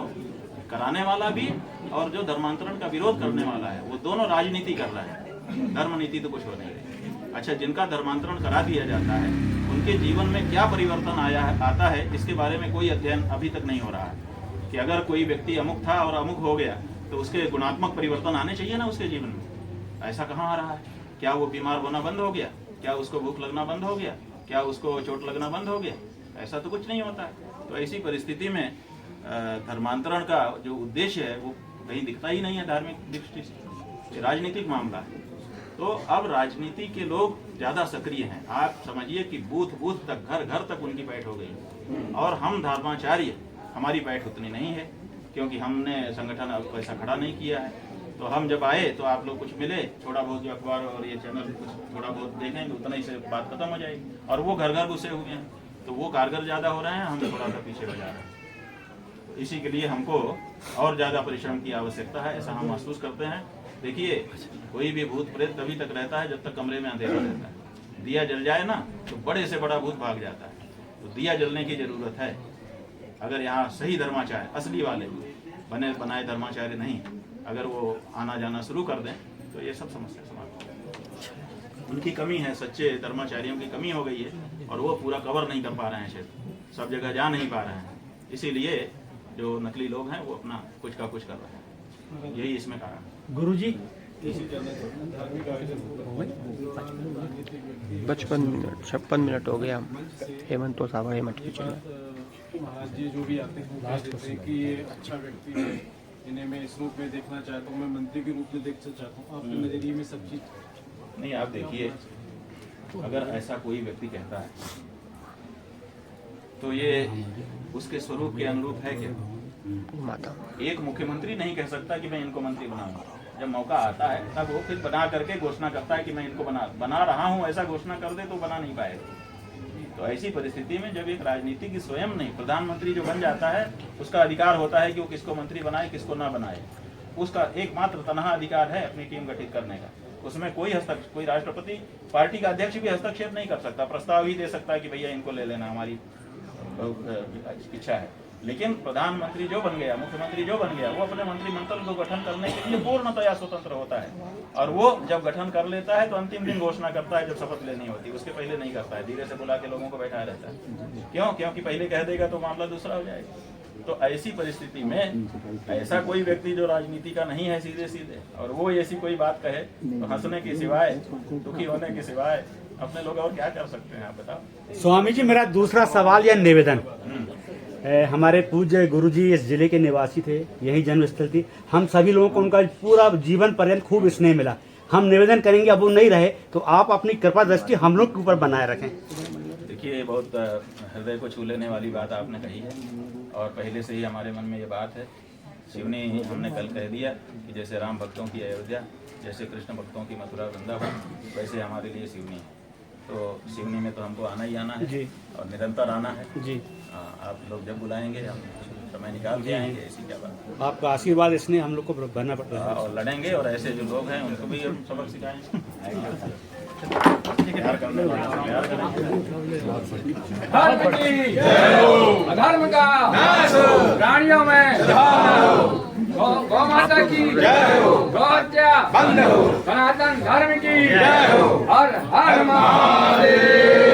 कराने वाला भी और जो धर्मांतरण का विरोध करने वाला है वो दोनों राजनीति कर रहे हैं, धर्म नीति तो कुछ हो नहीं रही। अच्छा, जिनका धर्मांतरण करा दिया जाता है उनके जीवन में क्या परिवर्तन आता है इसके बारे में कोई अध्ययन अभी तक नहीं हो रहा है कि अगर कोई व्यक्ति अमुक था और अमुक हो गया तो उसके गुणात्मक परिवर्तन आने चाहिए ना उसके जीवन में। ऐसा कहाँ आ रहा है? क्या वो बीमार होना बंद हो गया? क्या उसको भूख लगना बंद हो गया? क्या उसको चोट लगना बंद हो गया? ऐसा तो कुछ नहीं होता है। तो ऐसी परिस्थिति में धर्मांतरण का जो उद्देश्य है वो कहीं दिखता ही नहीं है धार्मिक दृष्टि से, ये राजनीतिक मामला है। तो अब राजनीति के लोग ज्यादा सक्रिय हैं। आप समझिए कि बूथ बूथ तक, घर घर तक उनकी बैठ हो गई और हम धर्माचार्य हमारी बैठ उतनी नहीं है क्योंकि हमने संगठन अब वैसा खड़ा नहीं किया है। तो हम जब आए तो आप लोग कुछ मिले, थोड़ा बहुत जो अखबार और ये चैनल कुछ थोड़ा बहुत देखेंगे उतना ही से बात खत्म हो जाएगी और वो घर घर घुसे हुए हैं तो वो कारगर ज़्यादा हो रहे हैं, हम थोड़ा सा पीछे बजा रहे हैं। तो इसी के लिए हमको और ज़्यादा परिश्रम की आवश्यकता है, ऐसा हम महसूस करते हैं। देखिए, कोई भी भूत प्रेत तभी तक रहता है जब तक कमरे में अंधेरा रहता है। दिया जल जाए ना तो बड़े से बड़ा भूत भाग जाता है। तो दिया जलने की जरूरत है। अगर यहाँ सही धर्माचार्य, असली वाले बने बनाए धर्माचार्य नहीं, अगर वो आना जाना शुरू कर दें तो ये सब समस्या समाप्त हो जाएगी। उनकी कमी है, सच्चे धर्माचार्यों की कमी हो गई है और वो पूरा कवर नहीं कर पा रहे हैं, क्षेत्र सब जगह जा नहीं पा रहे हैं। इसीलिए जो नकली लोग हैं वो अपना कुछ का कुछ कर रहे हैं, यही इसमें कारण है। गुरुजी 56 मिनट हो गया। हेमंत तो सागर हेमंत की चुनाव महाराज जी जो भी आते हैं कहते हैं कि ये अच्छा व्यक्ति है, इन्हें मैं इस रूप में देखना चाहता हूँ, मैं मंत्री के रूप में देखना चाहता हूँ। आपके नजरिए में सब चीज नहीं, आप देखिए, अगर ऐसा कोई व्यक्ति कहता है तो ये उसके स्वरूप के अनुरूप है क्या? एक मुख्यमंत्री नहीं कह सकता कि मैं इनको मंत्री बनाऊंगा। जब मौका आता है तब वो फिर बना करके घोषणा करता है कि मैं इनको बना रहा हूँ, ऐसा घोषणा कर दे तो बना नहीं पाएगा। तो ऐसी परिस्थिति में जब एक राजनीतिक स्वयं नहीं, प्रधानमंत्री जो बन जाता है उसका अधिकार होता है कि वो किसको मंत्री बनाए किसको ना बनाए। उसका एकमात्र तनहा अधिकार है अपनी टीम गठित करने का। उसमें कोई राष्ट्रपति, पार्टी का अध्यक्ष भी हस्तक्षेप नहीं कर सकता, प्रस्ताव ही दे सकता है कि भैया इनको ले लेना, हमारी इच्छा है। लेकिन प्रधानमंत्री जो बन गया, मुख्यमंत्री जो बन गया, वो अपने मंत्रिमंडल को गठन करने के लिए पूर्णतया स्वतंत्र होता है और वो जब गठन कर लेता है तो अंतिम दिन घोषणा करता है जब शपथ लेनी होती है, उसके पहले नहीं करता है। धीरे से बुला के लोगों को बैठाया रहता है। क्यों? क्योंकि पहले कह देगा तो मामला दूसरा हो जाएगा। तो ऐसी परिस्थिति में ऐसा कोई व्यक्ति जो राजनीति का नहीं है सीधे सीधे, और वो ऐसी कोई बात कहे तो हंसने के सिवाय, दुखी होने के सिवाय अपने लोग और क्या कर सकते हैं, आप बताओ। स्वामी जी, मेरा दूसरा सवाल या निवेदन, हमारे पूज्य गुरुजी इस जिले के निवासी थे, यही जन्मस्थल थी। हम सभी लोगों को उनका पूरा जीवन पर्यंत खूब स्नेह मिला। हम निवेदन करेंगे अब वो नहीं रहे तो आप अपनी कृपा दृष्टि हम लोग के ऊपर बनाए रखें। देखिए, बहुत हृदय को छू लेने वाली बात आपने कही है और पहले से ही हमारे मन में ये बात है। सिवनी हमने कल कह दिया कि जैसे राम भक्तों की अयोध्या, जैसे कृष्ण भक्तों की मथुरा वृंदावन, वैसे हमारे लिए सिवनी है। तो सिवनी में तो हमको आना ही आना है जी, और निरंतर आना है जी। आप लोग जब बुलाएंगे हम समय निकाल के आएंगे, ऐसी क्या बात। आपका आशीर्वाद इसने हम लोग को भरना पड़ता है और लड़ेंगे, और ऐसे जो लोग हैं उनको भी हम सबक सिखाएंगे। धर्म का प्राणियों में गौ माता की गौ हत्या बंद हो, सनातन धर्म की हर हर महादेव।